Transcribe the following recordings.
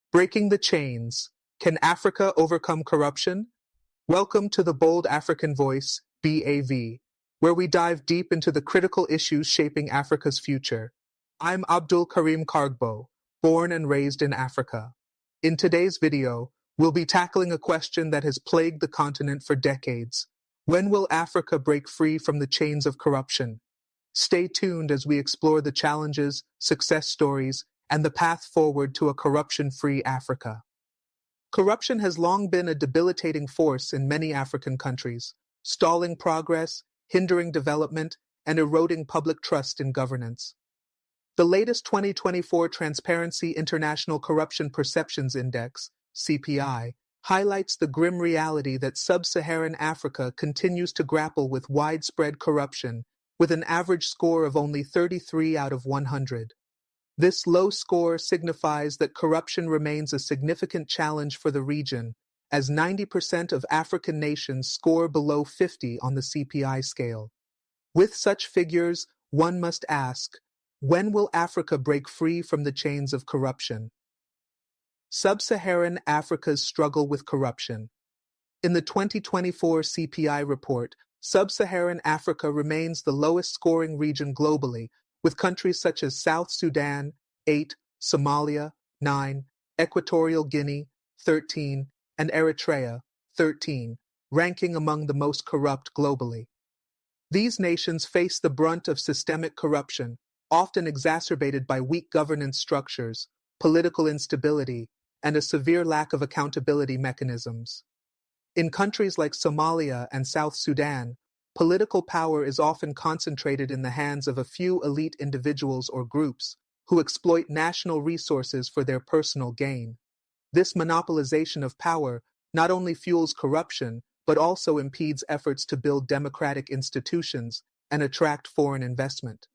Breaking the Chains. Can Africa Overcome Corruption? Welcome to the Bold African Voice, BAV, where we dive deep into the critical issues shaping Africa's future. I'm Abdul Karim Kargbo, born and raised in Africa. In today's video, we'll be tackling a question that has plagued the continent for decades. When will Africa break free from the chains of corruption? Stay tuned as we explore the challenges, success stories, and the path forward to a corruption-free Africa. Corruption has long been a debilitating force in many African countries, stalling progress, hindering development, and eroding public trust in governance. The latest 2024 Transparency International Corruption Perceptions Index, CPI, highlights the grim reality that sub-Saharan Africa continues to grapple with widespread corruption, with an average score of only 33 out of 100. This low score signifies that corruption remains a significant challenge for the region, as 90% of African nations score below 50 on the CPI scale. With such figures, one must ask, when will Africa break free from the chains of corruption? Sub-Saharan Africa's struggle with corruption. In the 2024 CPI report, Sub-Saharan Africa remains the lowest scoring region globally, with countries such as South Sudan, 8, Somalia, 9, Equatorial Guinea, 13, and Eritrea, 13, ranking among the most corrupt globally. These nations face the brunt of systemic corruption, often exacerbated by weak governance structures, political instability, and a severe lack of accountability mechanisms. In countries like Somalia and South Sudan, political power is often concentrated in the hands of a few elite individuals or groups who exploit national resources for their personal gain. This monopolization of power not only fuels corruption, but also impedes efforts to build democratic institutions and attract foreign investment.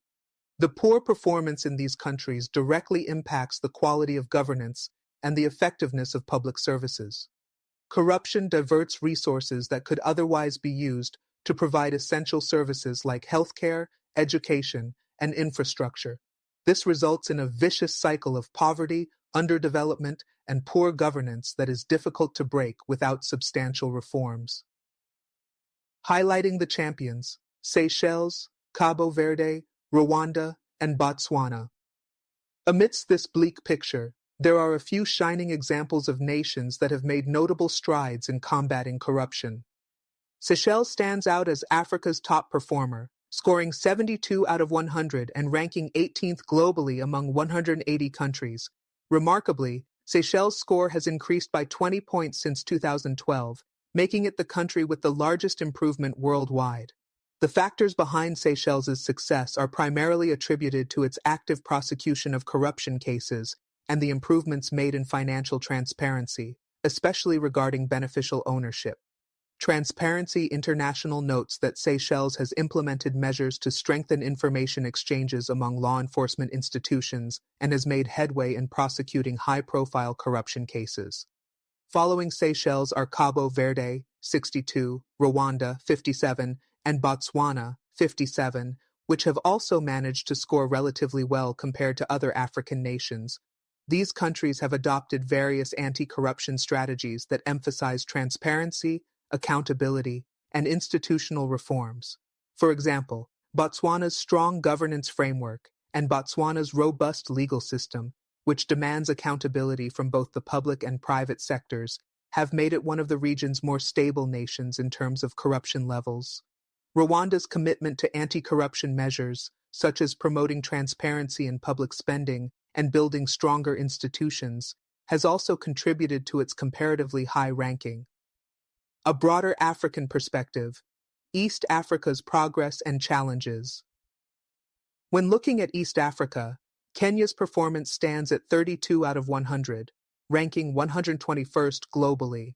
The poor performance in these countries directly impacts the quality of governance and the effectiveness of public services. Corruption diverts resources that could otherwise be used to provide essential services like healthcare, education, and infrastructure. This results in a vicious cycle of poverty, underdevelopment, and poor governance that is difficult to break without substantial reforms. Highlighting the champions: Seychelles, Cabo Verde, Rwanda, and Botswana. Amidst this bleak picture, there are a few shining examples of nations that have made notable strides in combating corruption. Seychelles stands out as Africa's top performer, scoring 72 out of 100 and ranking 18th globally among 180 countries. Remarkably, Seychelles' score has increased by 20 points since 2012, making it the country with the largest improvement worldwide. The factors behind Seychelles' success are primarily attributed to its active prosecution of corruption cases and the improvements made in financial transparency, especially regarding beneficial ownership. Transparency International notes that Seychelles has implemented measures to strengthen information exchanges among law enforcement institutions and has made headway in prosecuting high-profile corruption cases. Following Seychelles are Cabo Verde, 62, Rwanda, 57, and Botswana, 57, which have also managed to score relatively well compared to other African nations. These countries have adopted various anti-corruption strategies that emphasize transparency, accountability, and institutional reforms. For example, Botswana's strong governance framework and Botswana's robust legal system, which demands accountability from both the public and private sectors, have made it one of the region's more stable nations in terms of corruption levels. Rwanda's commitment to anti-corruption measures, such as promoting transparency in public spending and building stronger institutions, has also contributed to its comparatively high ranking. A broader African perspective: East Africa's progress and challenges. When looking at East Africa, Kenya's performance stands at 32 out of 100, ranking 121st globally.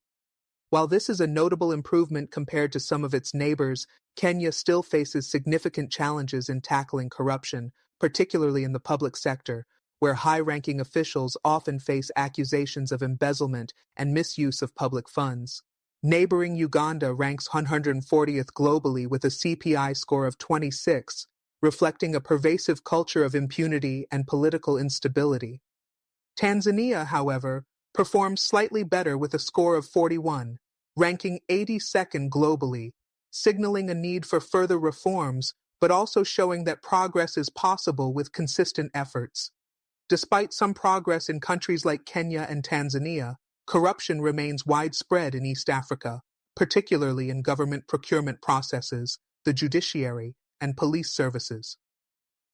While this is a notable improvement compared to some of its neighbors, Kenya still faces significant challenges in tackling corruption, particularly in the public sector, where high-ranking officials often face accusations of embezzlement and misuse of public funds. Neighboring Uganda ranks 140th globally with a CPI score of 26, reflecting a pervasive culture of impunity and political instability. Tanzania, however, performed slightly better with a score of 41, ranking 82nd globally, signaling a need for further reforms, but also showing that progress is possible with consistent efforts. Despite some progress in countries like Kenya and Tanzania, corruption remains widespread in East Africa, particularly in government procurement processes, the judiciary, and police services.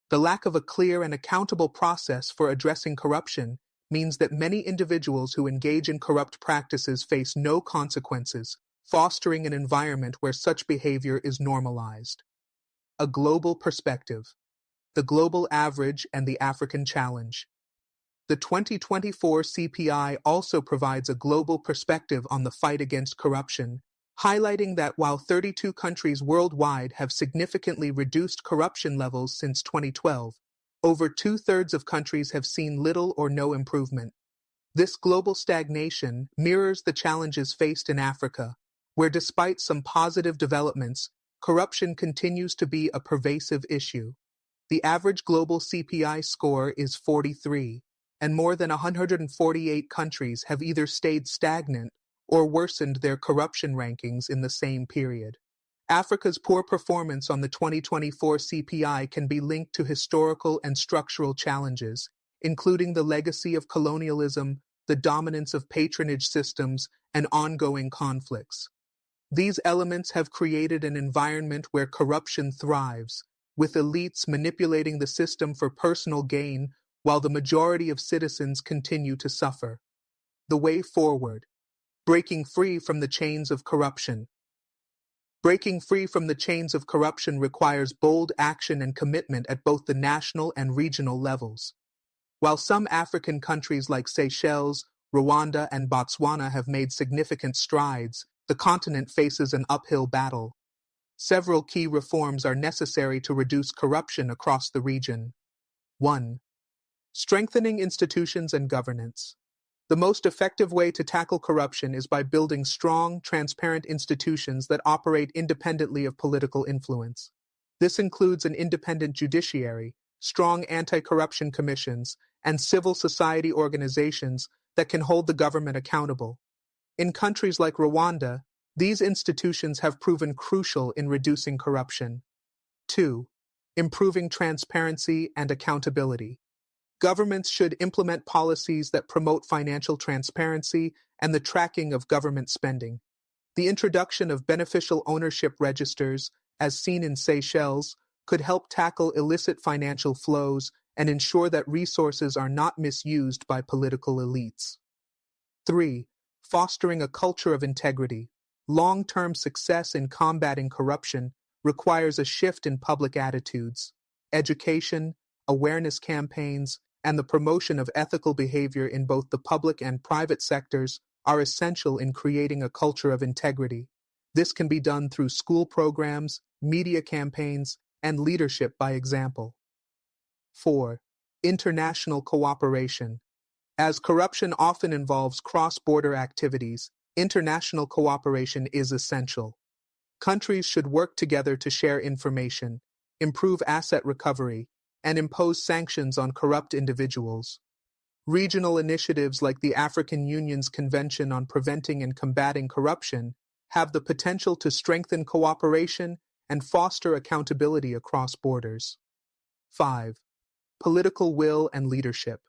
The lack of a clear and accountable process for addressing corruption means that many individuals who engage in corrupt practices face no consequences, fostering an environment where such behavior is normalized. A global perspective. The global average and the African challenge. The 2024 CPI also provides a global perspective on the fight against corruption, highlighting that while 32 countries worldwide have significantly reduced corruption levels since 2012, over two-thirds of countries have seen little or no improvement. This global stagnation mirrors the challenges faced in Africa, where despite some positive developments, corruption continues to be a pervasive issue. The average global CPI score is 43, and more than 148 countries have either stayed stagnant or worsened their corruption rankings in the same period. Africa's poor performance on the 2024 CPI can be linked to historical and structural challenges, including the legacy of colonialism, the dominance of patronage systems, and ongoing conflicts. These elements have created an environment where corruption thrives, with elites manipulating the system for personal gain while the majority of citizens continue to suffer. The way forward. Breaking free from the chains of corruption. Breaking free from the chains of corruption requires bold action and commitment at both the national and regional levels. While some African countries like Seychelles, Rwanda, and Botswana have made significant strides, the continent faces an uphill battle. Several key reforms are necessary to reduce corruption across the region. 1. Strengthening institutions and governance. The most effective way to tackle corruption is by building strong, transparent institutions that operate independently of political influence. This includes an independent judiciary, strong anti-corruption commissions, and civil society organizations that can hold the government accountable. In countries like Rwanda, these institutions have proven crucial in reducing corruption. 2. Improving transparency and accountability. Governments should implement policies that promote financial transparency and the tracking of government spending. The introduction of beneficial ownership registers, as seen in Seychelles, could help tackle illicit financial flows and ensure that resources are not misused by political elites. 3. Fostering a culture of integrity. Long-term success in combating corruption requires a shift in public attitudes. Education, awareness campaigns, and the promotion of ethical behavior in both the public and private sectors are essential in creating a culture of integrity. This can be done through school programs, media campaigns, and leadership by example. 4. International cooperation. As corruption often involves cross-border activities, international cooperation is essential. Countries should work together to share information, improve asset recovery, and impose sanctions on corrupt individuals. Regional initiatives like the African Union's Convention on Preventing and Combating Corruption have the potential to strengthen cooperation and foster accountability across borders. 5. Political will and leadership.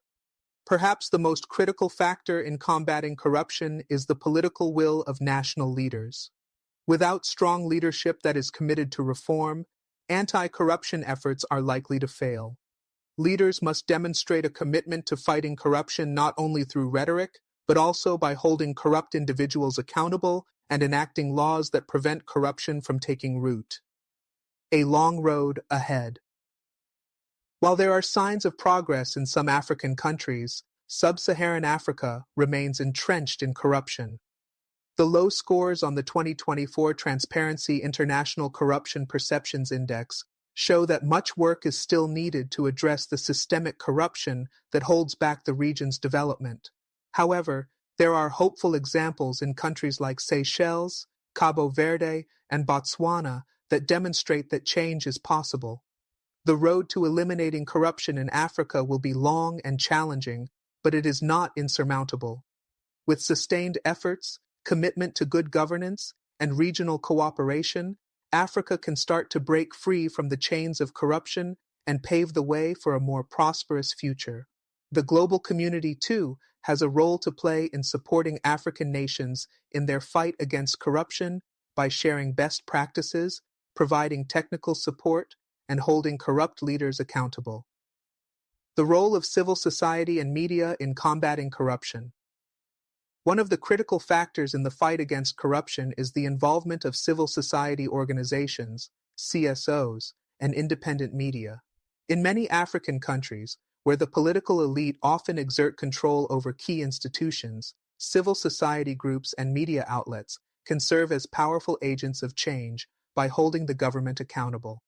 Perhaps the most critical factor in combating corruption is the political will of national leaders. Without strong leadership that is committed to reform, anti-corruption efforts are likely to fail. Leaders must demonstrate a commitment to fighting corruption not only through rhetoric, but also by holding corrupt individuals accountable and enacting laws that prevent corruption from taking root. A long road ahead. While there are signs of progress in some African countries, sub-Saharan Africa remains entrenched in corruption. The low scores on the 2024 Transparency International Corruption Perceptions Index show that much work is still needed to address the systemic corruption that holds back the region's development. However, there are hopeful examples in countries like Seychelles, Cabo Verde, and Botswana that demonstrate that change is possible. The road to eliminating corruption in Africa will be long and challenging, but it is not insurmountable. With sustained efforts, commitment to good governance, and regional cooperation, Africa can start to break free from the chains of corruption and pave the way for a more prosperous future. The global community, too, has a role to play in supporting African nations in their fight against corruption by sharing best practices, providing technical support, and holding corrupt leaders accountable. The role of civil society and media in combating corruption. One of the critical factors in the fight against corruption is the involvement of civil society organizations, CSOs, and independent media. In many African countries, where the political elite often exert control over key institutions, civil society groups and media outlets can serve as powerful agents of change by holding the government accountable.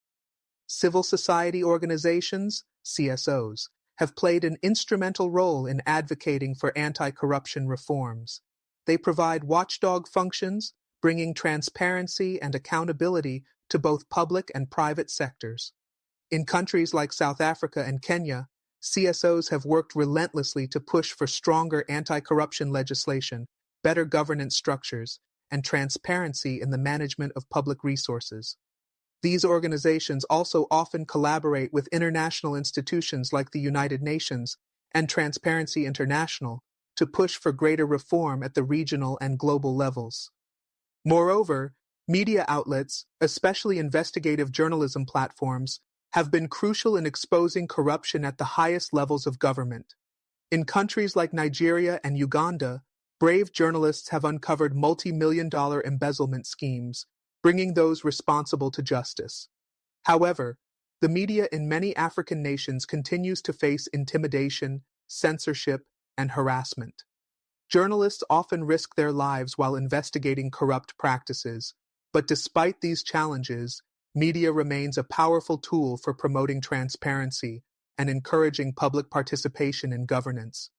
Civil society organizations, CSOs, have played an instrumental role in advocating for anti-corruption reforms. They provide watchdog functions, bringing transparency and accountability to both public and private sectors. In countries like South Africa and Kenya, CSOs have worked relentlessly to push for stronger anti-corruption legislation, better governance structures, and transparency in the management of public resources. These organizations also often collaborate with international institutions like the United Nations and Transparency International to push for greater reform at the regional and global levels. Moreover, media outlets, especially investigative journalism platforms, have been crucial in exposing corruption at the highest levels of government. In countries like Nigeria and Uganda, brave journalists have uncovered multi-million-dollar embezzlement schemes, bringing those responsible to justice. However, the media in many African nations continues to face intimidation, censorship, and harassment. Journalists often risk their lives while investigating corrupt practices, but despite these challenges, media remains a powerful tool for promoting transparency and encouraging public participation in governance.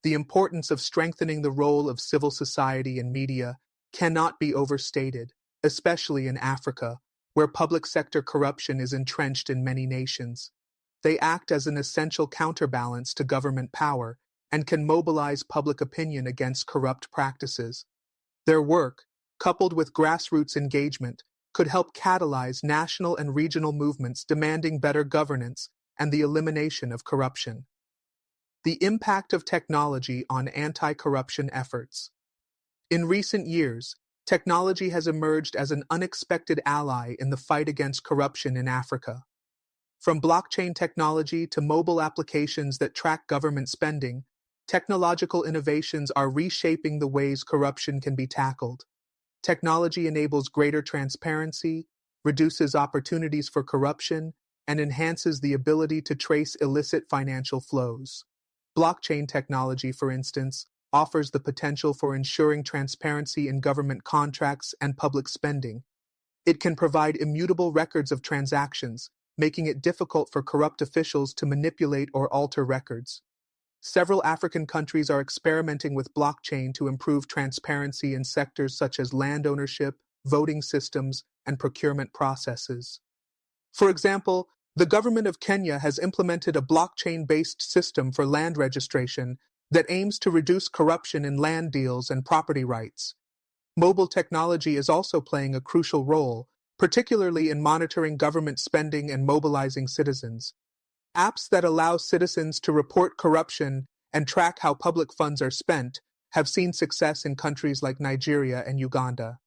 The importance of strengthening the role of civil society and media cannot be overstated, especially in Africa, where public sector corruption is entrenched in many nations. They act as an essential counterbalance to government power and can mobilize public opinion against corrupt practices. Their work, coupled with grassroots engagement, could help catalyze national and regional movements demanding better governance and the elimination of corruption. The impact of technology on anti-corruption efforts. In recent years, technology has emerged as an unexpected ally in the fight against corruption in Africa. From blockchain technology to mobile applications that track government spending, technological innovations are reshaping the ways corruption can be tackled. Technology enables greater transparency, reduces opportunities for corruption, and enhances the ability to trace illicit financial flows. Blockchain technology, for instance, offers the potential for ensuring transparency in government contracts and public spending. It can provide immutable records of transactions, making it difficult for corrupt officials to manipulate or alter records. Several African countries are experimenting with blockchain to improve transparency in sectors such as land ownership, voting systems, and procurement processes. For example, the government of Kenya has implemented a blockchain-based system for land registration that aims to reduce corruption in land deals and property rights. Mobile technology is also playing a crucial role, particularly in monitoring government spending and mobilizing citizens. Apps that allow citizens to report corruption and track how public funds are spent have seen success in countries like Nigeria and Uganda.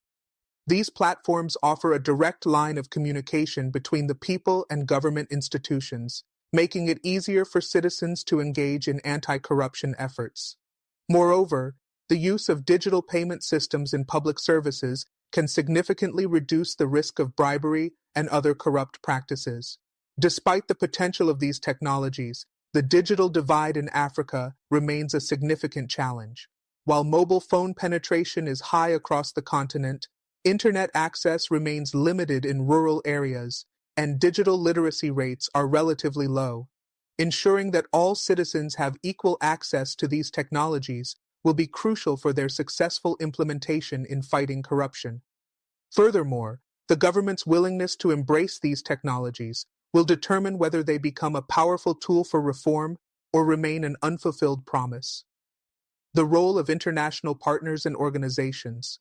These platforms offer a direct line of communication between the people and government institutions, making it easier for citizens to engage in anti-corruption efforts. Moreover, the use of digital payment systems in public services can significantly reduce the risk of bribery and other corrupt practices. Despite the potential of these technologies, the digital divide in Africa remains a significant challenge. While mobile phone penetration is high across the continent, internet access remains limited in rural areas, and digital literacy rates are relatively low. Ensuring that all citizens have equal access to these technologies will be crucial for their successful implementation in fighting corruption. Furthermore, the government's willingness to embrace these technologies will determine whether they become a powerful tool for reform or remain an unfulfilled promise. The role of international partners and organizations.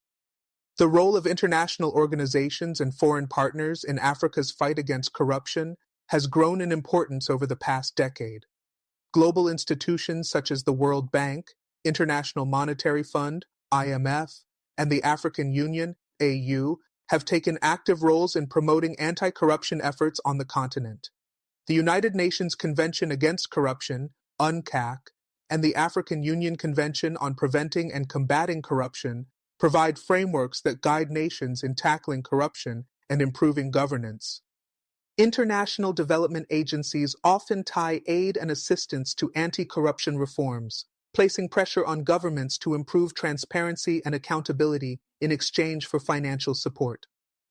The role of international organizations and foreign partners in Africa's fight against corruption has grown in importance over the past decade. Global institutions such as the World Bank, International Monetary Fund, IMF, and the African Union, AU, have taken active roles in promoting anti-corruption efforts on the continent. The United Nations Convention Against Corruption, UNCAC, and the African Union Convention on Preventing and Combating Corruption provide frameworks that guide nations in tackling corruption and improving governance. International development agencies often tie aid and assistance to anti-corruption reforms, placing pressure on governments to improve transparency and accountability in exchange for financial support.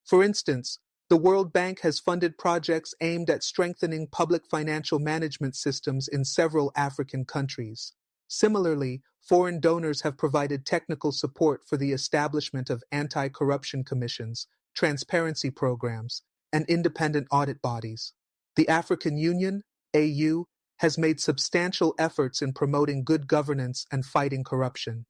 For instance, the World Bank has funded projects aimed at strengthening public financial management systems in several African countries. Similarly, foreign donors have provided technical support for the establishment of anti-corruption commissions, transparency programs, and independent audit bodies. The African Union, AU, has made substantial efforts in promoting good governance and fighting corruption.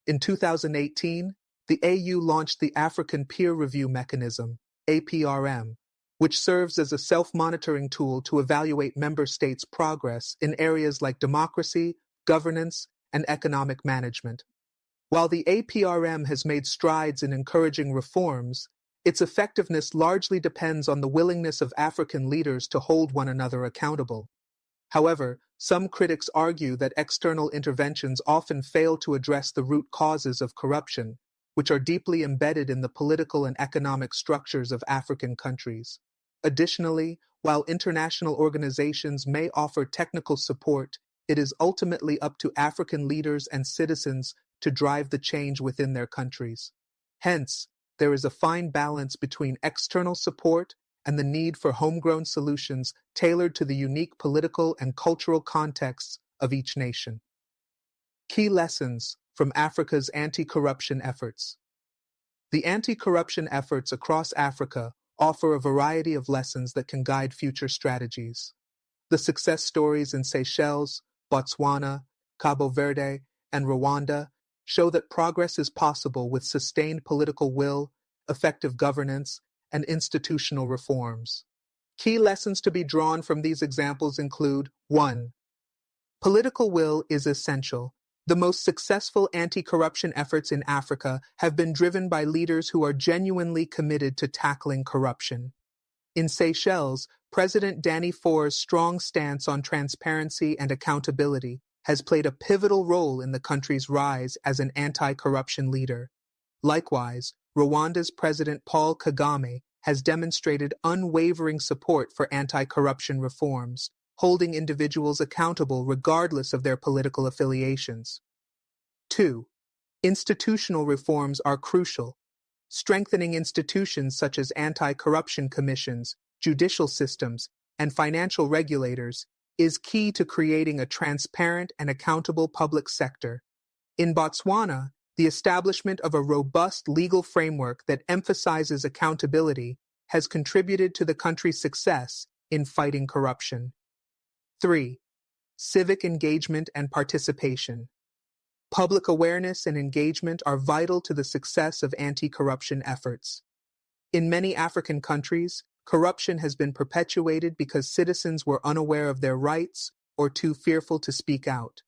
In 2018, the AU launched the African Peer Review Mechanism, APRM, which serves as a self-monitoring tool to evaluate member states' progress in areas like democracy, governance, and economic management. While the APRM has made strides in encouraging reforms, its effectiveness largely depends on the willingness of African leaders to hold one another accountable. However, some critics argue that external interventions often fail to address the root causes of corruption, which are deeply embedded in the political and economic structures of African countries. Additionally, while international organizations may offer technical support, it is ultimately up to African leaders and citizens to drive the change within their countries. Hence, there is a fine balance between external support and the need for homegrown solutions tailored to the unique political and cultural contexts of each nation. Key lessons from Africa's anti-corruption efforts. The anti-corruption efforts across Africa offer a variety of lessons that can guide future strategies. The success stories in Seychelles, Botswana, Cabo Verde, and Rwanda show that progress is possible with sustained political will, effective governance, and institutional reforms. Key lessons to be drawn from these examples include 1. Political will is essential. The most successful anti-corruption efforts in Africa have been driven by leaders who are genuinely committed to tackling corruption. In Seychelles, President Danny Faur's strong stance on transparency and accountability has played a pivotal role in the country's rise as an anti-corruption leader. Likewise, Rwanda's President Paul Kagame has demonstrated unwavering support for anti-corruption reforms, holding individuals accountable regardless of their political affiliations. 2. Institutional reforms are crucial. Strengthening institutions such as anti-corruption commissions, judicial systems, and financial regulators is key to creating a transparent and accountable public sector. In Botswana, the establishment of a robust legal framework that emphasizes accountability has contributed to the country's success in fighting corruption. 3. Civic engagement and participation. Public awareness and engagement are vital to the success of anti-corruption efforts. In many African countries, corruption has been perpetuated because citizens were unaware of their rights or too fearful to speak out.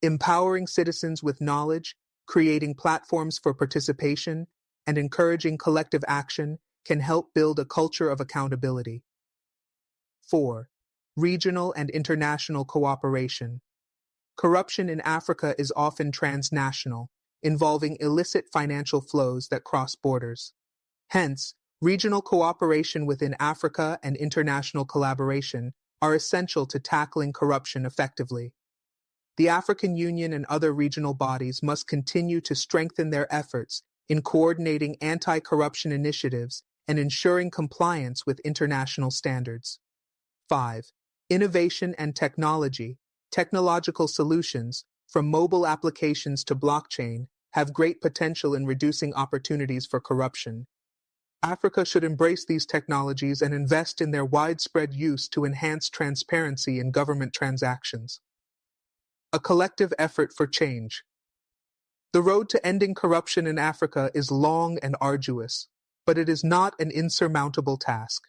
Empowering citizens with knowledge, creating platforms for participation, and encouraging collective action can help build a culture of accountability. 4. Regional and international cooperation. Corruption in Africa is often transnational, involving illicit financial flows that cross borders. Hence, regional cooperation within Africa and international collaboration are essential to tackling corruption effectively. The African Union and other regional bodies must continue to strengthen their efforts in coordinating anti-corruption initiatives and ensuring compliance with international standards. 5. Innovation and technology. Technological solutions, from mobile applications to blockchain, have great potential in reducing opportunities for corruption. Africa should embrace these technologies and invest in their widespread use to enhance transparency in government transactions. A collective effort for change. The road to ending corruption in Africa is long and arduous, but it is not an insurmountable task.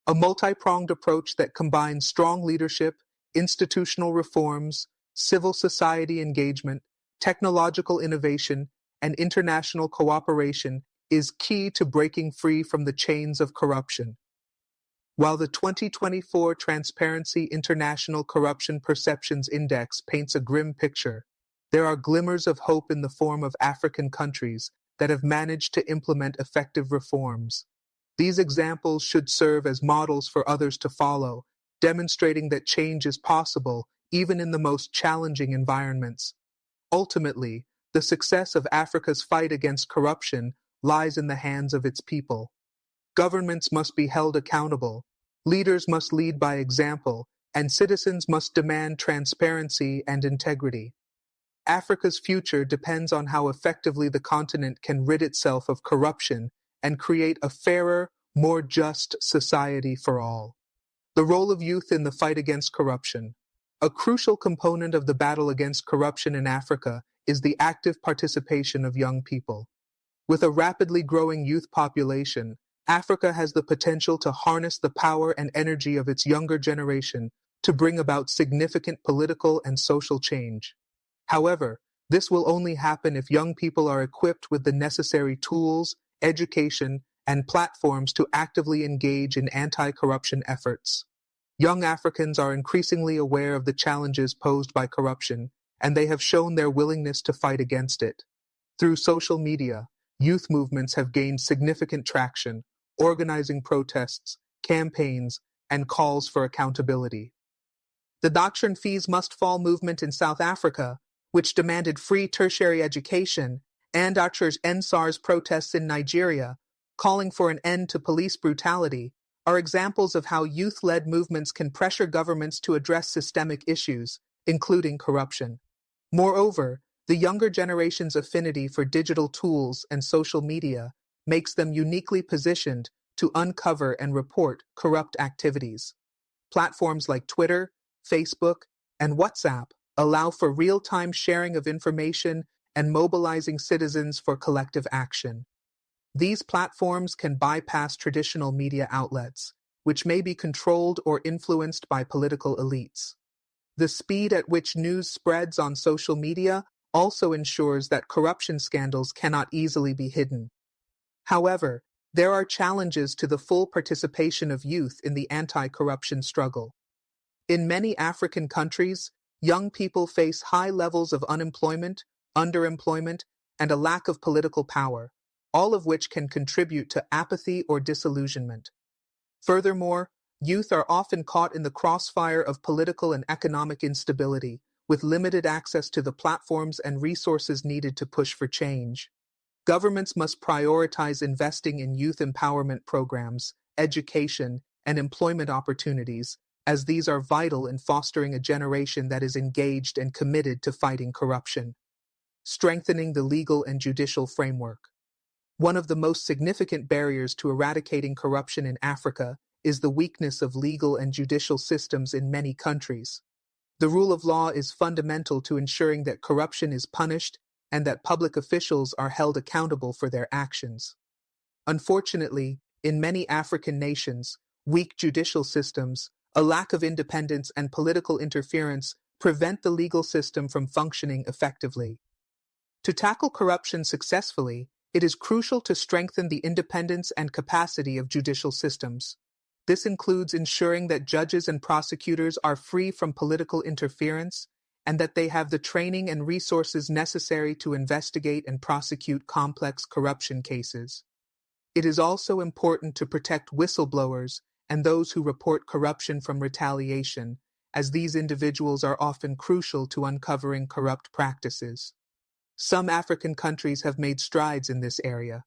A multi-pronged approach that combines strong leadership, institutional reforms, civil society engagement, technological innovation, and international cooperation is key to breaking free from the chains of corruption. While the 2024 Transparency International Corruption Perceptions Index paints a grim picture, there are glimmers of hope in the form of African countries that have managed to implement effective reforms. These examples should serve as models for others to follow, demonstrating that change is possible even in the most challenging environments. Ultimately, the success of Africa's fight against corruption lies in the hands of its people. Governments must be held accountable, leaders must lead by example, and citizens must demand transparency and integrity. Africa's future depends on how effectively the continent can rid itself of corruption and create a fairer, more just society for all. The role of youth in the fight against corruption. A crucial component of the battle against corruption in Africa is the active participation of young people. With a rapidly growing youth population, Africa has the potential to harness the power and energy of its younger generation to bring about significant political and social change. However, this will only happen if young people are equipped with the necessary tools, education, and platforms to actively engage in anti-corruption efforts. Young Africans are increasingly aware of the challenges posed by corruption, and they have shown their willingness to fight against it. Through social media, youth movements have gained significant traction, organizing protests, campaigns, and calls for accountability. The Doctrine Fees Must Fall movement in South Africa, which demanded free tertiary education, and Archer's EndSARS protests in Nigeria, calling for an end to police brutality, are examples of how youth-led movements can pressure governments to address systemic issues, including corruption. Moreover, the younger generation's affinity for digital tools and social media makes them uniquely positioned to uncover and report corrupt activities. Platforms like Twitter, Facebook, and WhatsApp allow for real-time sharing of information and mobilizing citizens for collective action. These platforms can bypass traditional media outlets, which may be controlled or influenced by political elites. The speed at which news spreads on social media also ensures that corruption scandals cannot easily be hidden. However, there are challenges to the full participation of youth in the anti-corruption struggle. In many African countries, young people face high levels of unemployment, underemployment, and a lack of political power, all of which can contribute to apathy or disillusionment. Furthermore, youth are often caught in the crossfire of political and economic instability, with limited access to the platforms and resources needed to push for change. Governments must prioritize investing in youth empowerment programs, education, and employment opportunities, as these are vital in fostering a generation that is engaged and committed to fighting corruption. Strengthening the legal and judicial framework. One of the most significant barriers to eradicating corruption in Africa is the weakness of legal and judicial systems in many countries. The rule of law is fundamental to ensuring that corruption is punished and that public officials are held accountable for their actions. Unfortunately, in many African nations, weak judicial systems, a lack of independence, and political interference prevent the legal system from functioning effectively. To tackle corruption successfully, it is crucial to strengthen the independence and capacity of judicial systems. This includes ensuring that judges and prosecutors are free from political interference and that they have the training and resources necessary to investigate and prosecute complex corruption cases. It is also important to protect whistleblowers and those who report corruption from retaliation, as these individuals are often crucial to uncovering corrupt practices. Some African countries have made strides in this area.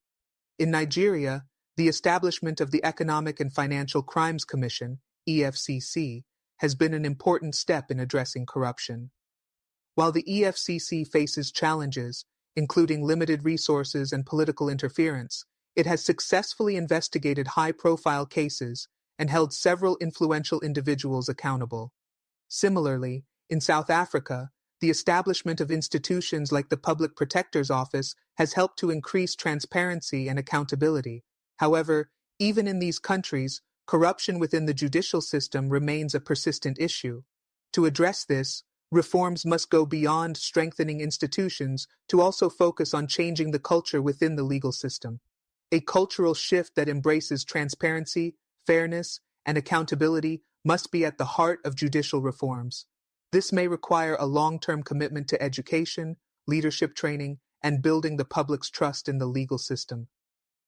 In Nigeria, the establishment of the Economic and Financial Crimes Commission, EFCC, has been an important step in addressing corruption. While the EFCC faces challenges, including limited resources and political interference, it has successfully investigated high-profile cases and held several influential individuals accountable. Similarly, in South Africa, the establishment of institutions like the Public Protector's Office has helped to increase transparency and accountability. However, even in these countries, corruption within the judicial system remains a persistent issue. To address this, reforms must go beyond strengthening institutions to also focus on changing the culture within the legal system. A cultural shift that embraces transparency, fairness, and accountability must be at the heart of judicial reforms. This may require a long-term commitment to education, leadership training, and building the public's trust in the legal system.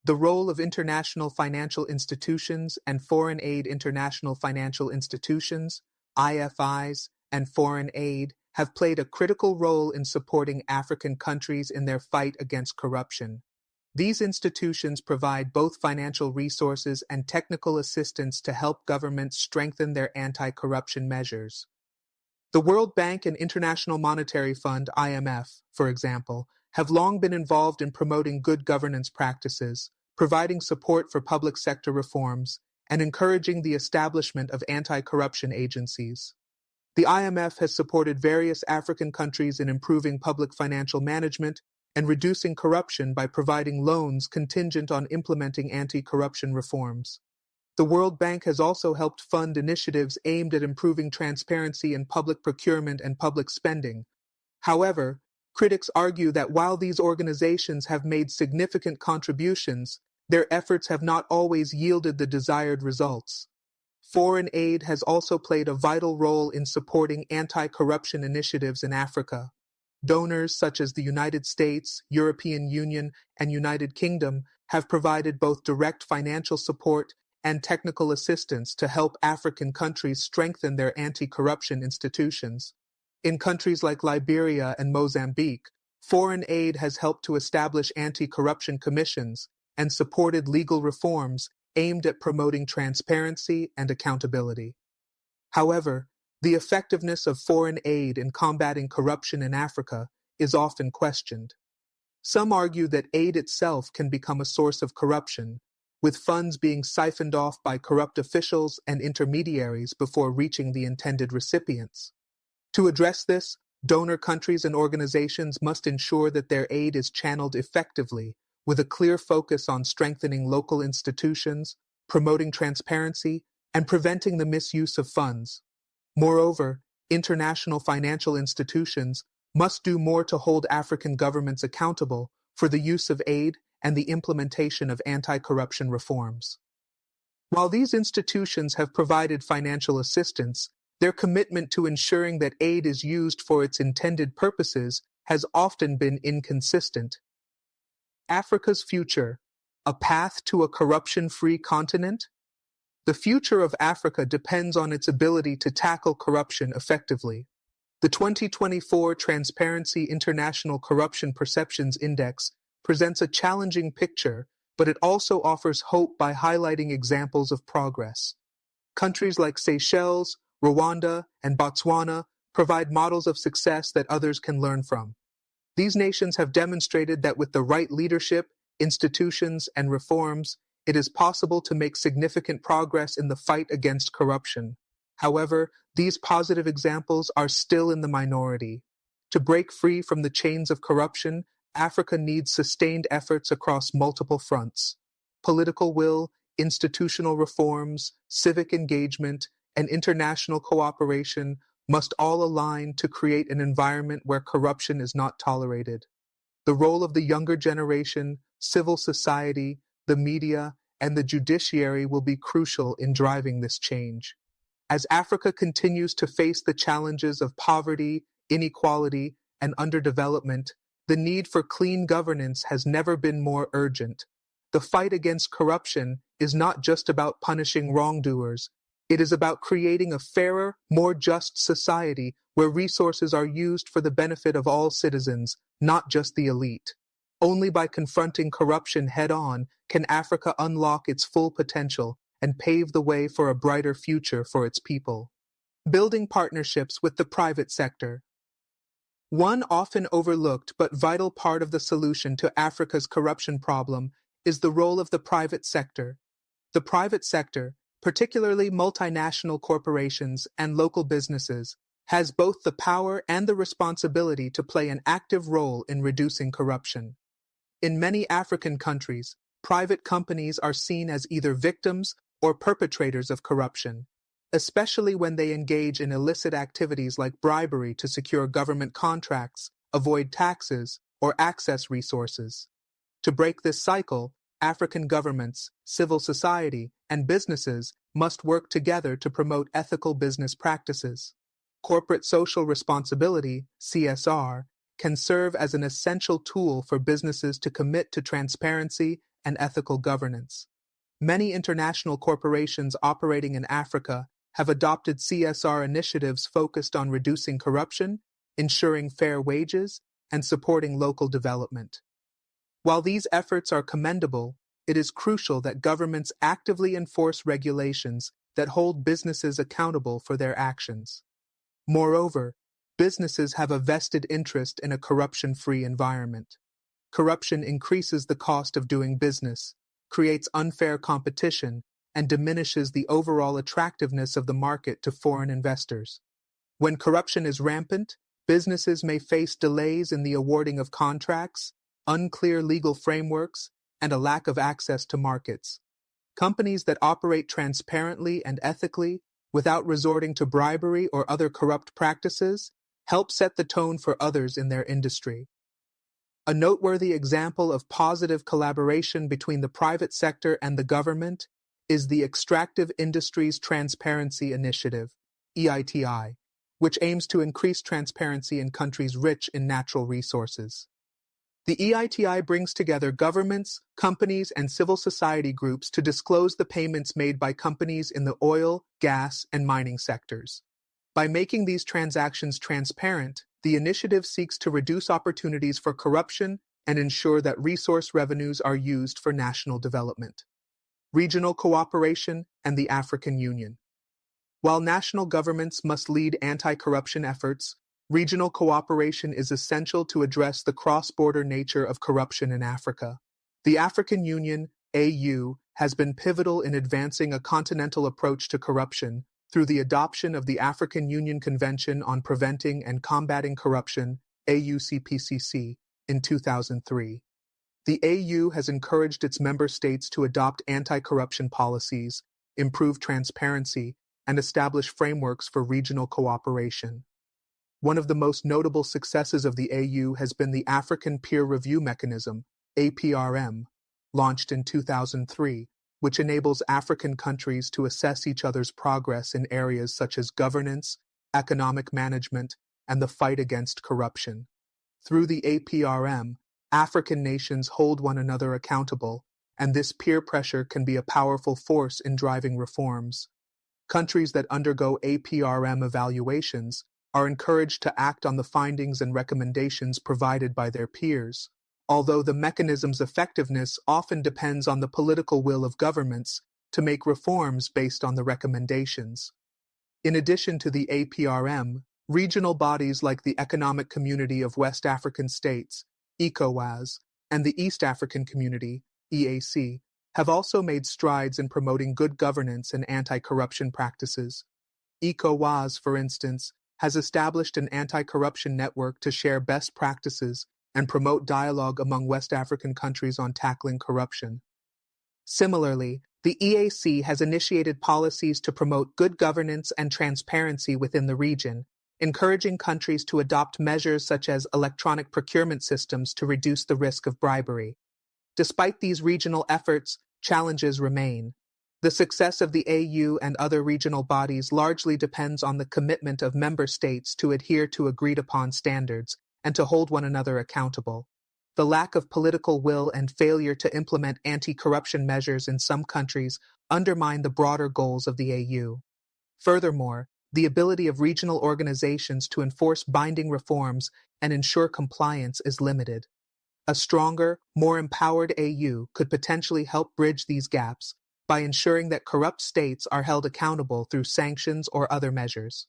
The role of international financial institutions and foreign aid. International financial institutions, IFIs, and foreign aid have played a critical role in supporting African countries in their fight against corruption. These institutions provide both financial resources and technical assistance to help governments strengthen their anti-corruption measures. The World Bank and International Monetary Fund, IMF, for example, have long been involved in promoting good governance practices, providing support for public sector reforms, and encouraging the establishment of anti-corruption agencies. The IMF has supported various African countries in improving public financial management and reducing corruption by providing loans contingent on implementing anti-corruption reforms. The World Bank has also helped fund initiatives aimed at improving transparency in public procurement and public spending. However, critics argue that while these organizations have made significant contributions, their efforts have not always yielded the desired results. Foreign aid has also played a vital role in supporting anti-corruption initiatives in Africa. Donors such as the United States, European Union, and United Kingdom have provided both direct financial support and technical assistance to help African countries strengthen their anti-corruption institutions. In countries like Liberia and Mozambique, foreign aid has helped to establish anti-corruption commissions and supported legal reforms aimed at promoting transparency and accountability. However, the effectiveness of foreign aid in combating corruption in Africa is often questioned. Some argue that aid itself can become a source of corruption, with funds being siphoned off by corrupt officials and intermediaries before reaching the intended recipients. To address this, donor countries and organizations must ensure that their aid is channeled effectively, with a clear focus on strengthening local institutions, promoting transparency, and preventing the misuse of funds. Moreover, international financial institutions must do more to hold African governments accountable for the use of aid and the implementation of anti-corruption reforms. While these institutions have provided financial assistance, their commitment to ensuring that aid is used for its intended purposes has often been inconsistent. Africa's future, a path to a corruption-free continent? The future of Africa depends on its ability to tackle corruption effectively. The 2024 Transparency International Corruption Perceptions Index presents a challenging picture, but it also offers hope by highlighting examples of progress. Countries like Seychelles, Rwanda, and Botswana provide models of success that others can learn from. These nations have demonstrated that with the right leadership, institutions, and reforms, it is possible to make significant progress in the fight against corruption. However, these positive examples are still in the minority. To break free from the chains of corruption, Africa needs sustained efforts across multiple fronts. Political will, institutional reforms, civic engagement, and international cooperation must all align to create an environment where corruption is not tolerated. The role of the younger generation, civil society, the media, and the judiciary will be crucial in driving this change. As Africa continues to face the challenges of poverty, inequality, and underdevelopment, the need for clean governance has never been more urgent. The fight against corruption is not just about punishing wrongdoers. It is about creating a fairer, more just society where resources are used for the benefit of all citizens, not just the elite. Only by confronting corruption head-on can Africa unlock its full potential and pave the way for a brighter future for its people. Building partnerships with the private sector. One often overlooked but vital part of the solution to Africa's corruption problem is the role of the private sector. The private sector, particularly multinational corporations and local businesses, has both the power and the responsibility to play an active role in reducing corruption. In many African countries, private companies are seen as either victims or perpetrators of corruption, especially when they engage in illicit activities like bribery to secure government contracts, avoid taxes, or access resources. To break this cycle, African governments, civil society, and businesses must work together to promote ethical business practices. Corporate social responsibility, CSR, can serve as an essential tool for businesses to commit to transparency and ethical governance. Many international corporations operating in Africa have adopted CSR initiatives focused on reducing corruption, ensuring fair wages, and supporting local development. While these efforts are commendable, it is crucial that governments actively enforce regulations that hold businesses accountable for their actions. Moreover, businesses have a vested interest in a corruption-free environment. Corruption increases the cost of doing business, creates unfair competition, and diminishes the overall attractiveness of the market to foreign investors. When corruption is rampant, businesses may face delays in the awarding of contracts, unclear legal frameworks, and a lack of access to markets. Companies that operate transparently and ethically, without resorting to bribery or other corrupt practices, help set the tone for others in their industry. A noteworthy example of positive collaboration between the private sector and the government is the Extractive Industries Transparency Initiative, EITI, which aims to increase transparency in countries rich in natural resources. The EITI brings together governments, companies, and civil society groups to disclose the payments made by companies in the oil, gas, and mining sectors. By making these transactions transparent, the initiative seeks to reduce opportunities for corruption and ensure that resource revenues are used for national development. Regional cooperation and the African Union. While national governments must lead anti-corruption efforts, regional cooperation is essential to address the cross-border nature of corruption in Africa. The African Union, AU, has been pivotal in advancing a continental approach to corruption through the adoption of the African Union Convention on Preventing and Combating Corruption, AUCPCC, in 2003. The AU has encouraged its member states to adopt anti-corruption policies, improve transparency, and establish frameworks for regional cooperation. One of the most notable successes of the AU has been the African Peer Review Mechanism, APRM, launched in 2003, which enables African countries to assess each other's progress in areas such as governance, economic management, and the fight against corruption. Through the APRM, African nations hold one another accountable, and this peer pressure can be a powerful force in driving reforms. Countries that undergo APRM evaluations are encouraged to act on the findings and recommendations provided by their peers, although the mechanism's effectiveness often depends on the political will of governments to make reforms based on the recommendations. In addition to the APRM, regional bodies like the Economic Community of West African States, ECOWAS, and the East African Community, EAC, have also made strides in promoting good governance and anti-corruption practices. ECOWAS, for instance, has established an anti-corruption network to share best practices and promote dialogue among West African countries on tackling corruption. Similarly, the EAC has initiated policies to promote good governance and transparency within the region, encouraging countries to adopt measures such as electronic procurement systems to reduce the risk of bribery. Despite these regional efforts, challenges remain. The success of the AU and other regional bodies largely depends on the commitment of member states to adhere to agreed-upon standards and to hold one another accountable. The lack of political will and failure to implement anti-corruption measures in some countries undermine the broader goals of the AU. Furthermore, the ability of regional organizations to enforce binding reforms and ensure compliance is limited. A stronger, more empowered AU could potentially help bridge these gaps by ensuring that corrupt states are held accountable through sanctions or other measures.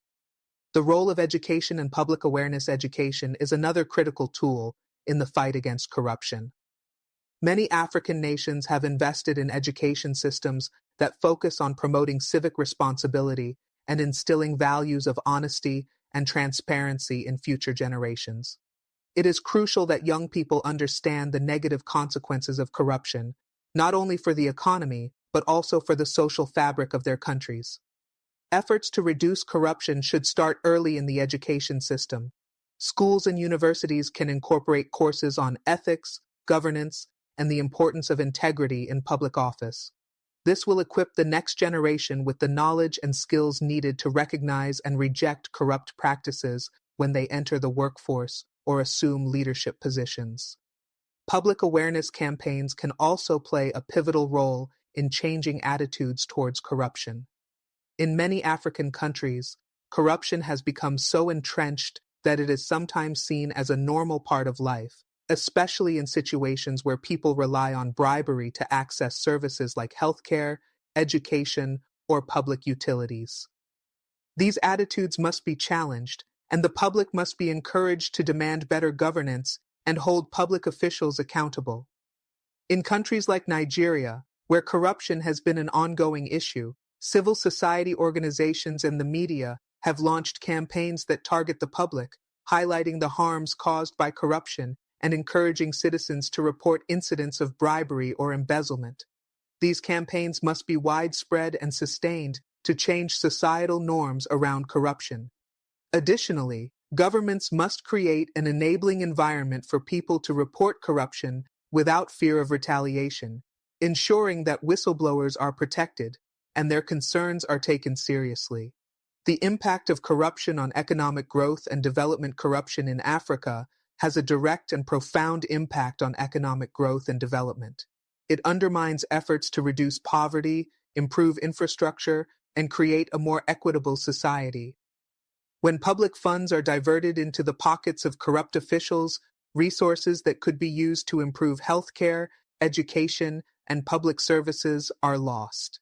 The role of education and public awareness education is another critical tool in the fight against corruption. Many African nations have invested in education systems that focus on promoting civic responsibility and instilling values of honesty and transparency in future generations. It is crucial that young people understand the negative consequences of corruption, not only for the economy, but also for the social fabric of their countries. Efforts to reduce corruption should start early in the education system. Schools and universities can incorporate courses on ethics, governance, and the importance of integrity in public office. This will equip the next generation with the knowledge and skills needed to recognize and reject corrupt practices when they enter the workforce or assume leadership positions. Public awareness campaigns can also play a pivotal role in changing attitudes towards corruption. In many African countries, corruption has become so entrenched that it is sometimes seen as a normal part of life, especially in situations where people rely on bribery to access services like healthcare, education, or public utilities. These attitudes must be challenged, and the public must be encouraged to demand better governance and hold public officials accountable. In countries like Nigeria, where corruption has been an ongoing issue, civil society organizations and the media have launched campaigns that target the public, highlighting the harms caused by corruption and encouraging citizens to report incidents of bribery or embezzlement. These campaigns must be widespread and sustained to change societal norms around corruption. Additionally, governments must create an enabling environment for people to report corruption without fear of retaliation, ensuring that whistleblowers are protected and their concerns are taken seriously. The impact of corruption on economic growth and development. Corruption in Africa has a direct and profound impact on economic growth and development. It undermines efforts to reduce poverty, improve infrastructure, and create a more equitable society. When public funds are diverted into the pockets of corrupt officials, resources that could be used to improve healthcare, education, and public services are lost.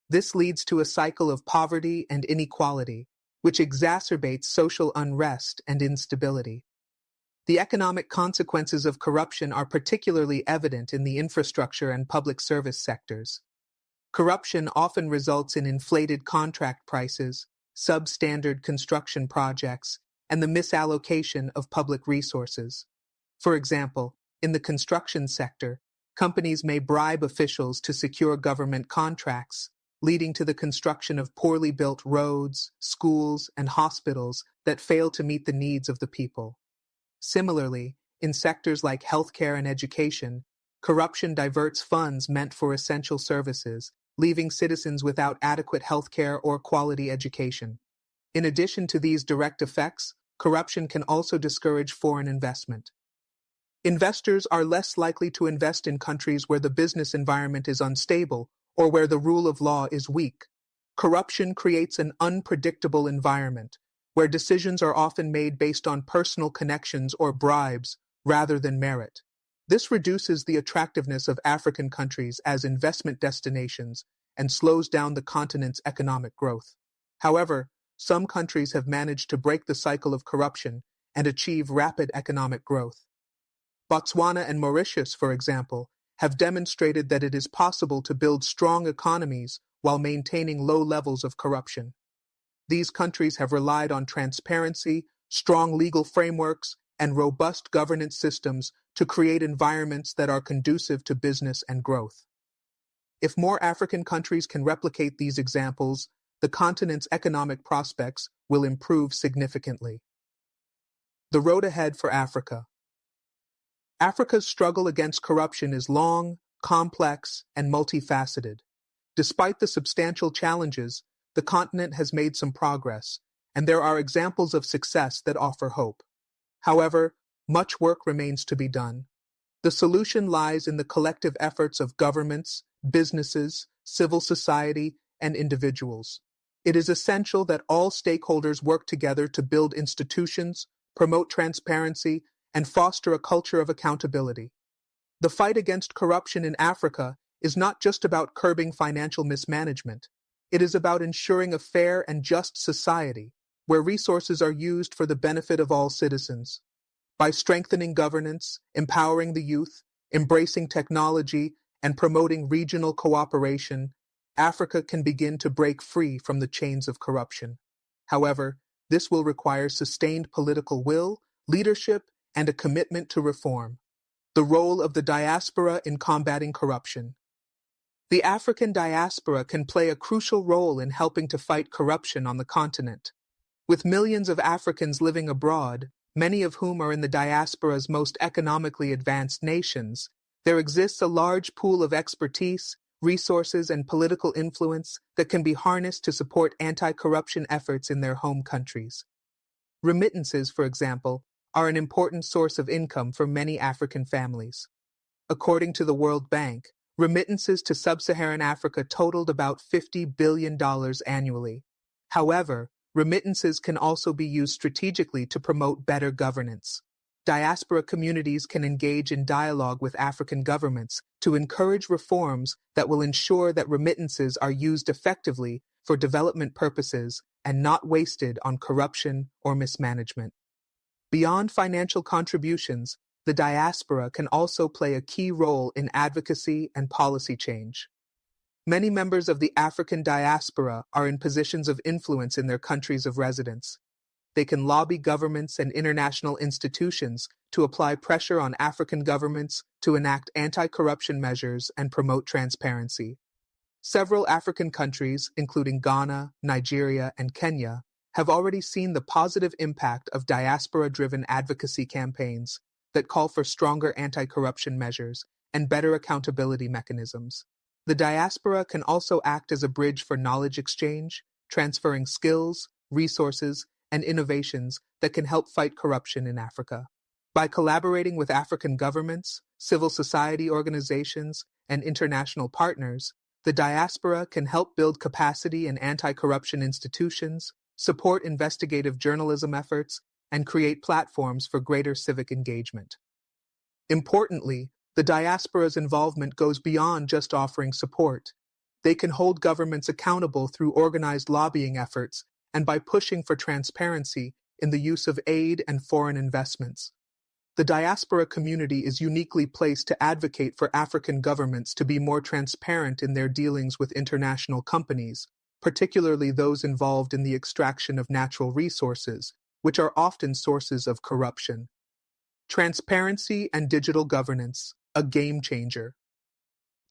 This leads to a cycle of poverty and inequality, which exacerbates social unrest and instability. The economic consequences of corruption are particularly evident in the infrastructure and public service sectors. Corruption often results in inflated contract prices, substandard construction projects, and the misallocation of public resources. For example, in the construction sector, companies may bribe officials to secure government contracts, leading to the construction of poorly built roads, schools, and hospitals that fail to meet the needs of the people. Similarly, in sectors like healthcare and education, corruption diverts funds meant for essential services, leaving citizens without adequate healthcare or quality education. In addition to these direct effects, corruption can also discourage foreign investment. Investors are less likely to invest in countries where the business environment is unstable or where the rule of law is weak. Corruption creates an unpredictable environment, where decisions are often made based on personal connections or bribes rather than merit. This reduces the attractiveness of African countries as investment destinations and slows down the continent's economic growth. However, some countries have managed to break the cycle of corruption and achieve rapid economic growth. Botswana and Mauritius, for example, have demonstrated that it is possible to build strong economies while maintaining low levels of corruption. These countries have relied on transparency, strong legal frameworks, and robust governance systems to create environments that are conducive to business and growth. If more African countries can replicate these examples, the continent's economic prospects will improve significantly. The road ahead for Africa. Africa's struggle against corruption is long, complex, and multifaceted. Despite the substantial challenges, the continent has made some progress, and there are examples of success that offer hope. However, much work remains to be done. The solution lies in the collective efforts of governments, businesses, civil society, and individuals. It is essential that all stakeholders work together to build institutions, promote transparency, and foster a culture of accountability. The fight against corruption in Africa is not just about curbing financial mismanagement. It is about ensuring a fair and just society, where resources are used for the benefit of all citizens. By strengthening governance, empowering the youth, embracing technology, and promoting regional cooperation, Africa can begin to break free from the chains of corruption. However, This will require sustained political will, leadership, and a commitment to reform. The role of the diaspora in combating corruption. The African diaspora can play a crucial role in helping to fight corruption on the continent. With millions of Africans living abroad, many of whom are in the diaspora's most economically advanced nations, there exists a large pool of expertise, resources, and political influence that can be harnessed to support anti-corruption efforts in their home countries. Remittances, for example, are an important source of income for many African families. According to the World Bank, remittances to sub-Saharan Africa totaled about $50 billion annually. However, remittances can also be used strategically to promote better governance. Diaspora communities can engage in dialogue with African governments to encourage reforms that will ensure that remittances are used effectively for development purposes and not wasted on corruption or mismanagement. Beyond financial contributions, the diaspora can also play a key role in advocacy and policy change. Many members of the African diaspora are in positions of influence in their countries of residence. They can lobby governments and international institutions to apply pressure on African governments to enact anti-corruption measures and promote transparency. Several African countries, including Ghana, Nigeria, and Kenya, have already seen the positive impact of diaspora-driven advocacy campaigns that call for stronger anti-corruption measures and better accountability mechanisms. The diaspora can also act as a bridge for knowledge exchange, transferring skills, resources, and innovations that can help fight corruption in Africa. By collaborating with African governments, civil society organizations, and international partners, the diaspora can help build capacity in anti-corruption institutions, support investigative journalism efforts, and create platforms for greater civic engagement. Importantly, the diaspora's involvement goes beyond just offering support. They can hold governments accountable through organized lobbying efforts and by pushing for transparency in the use of aid and foreign investments. The diaspora community is uniquely placed to advocate for African governments to be more transparent in their dealings with international companies, particularly those involved in the extraction of natural resources, which are often sources of corruption. Transparency and digital governance, a game changer.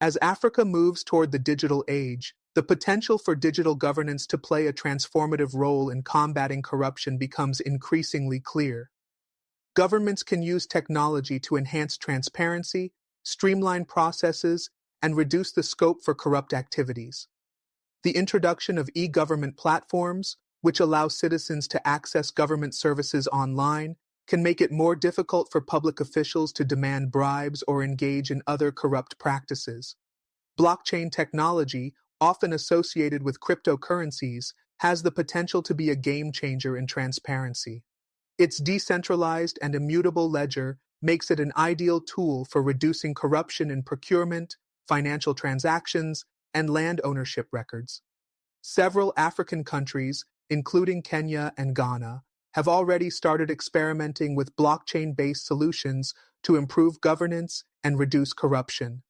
As Africa moves toward the digital age, the potential for digital governance to play a transformative role in combating corruption becomes increasingly clear. Governments can use technology to enhance transparency, streamline processes, and reduce the scope for corrupt activities. The introduction of e-government platforms, which allow citizens to access government services online, can make it more difficult for public officials to demand bribes or engage in other corrupt practices. Blockchain technology, often associated with cryptocurrencies, has the potential to be a game changer in transparency. Its decentralized and immutable ledger makes it an ideal tool for reducing corruption in procurement, financial transactions, and land ownership records. Several African countries, including Kenya and Ghana, have already started experimenting with blockchain-based solutions to improve governance and reduce corruption.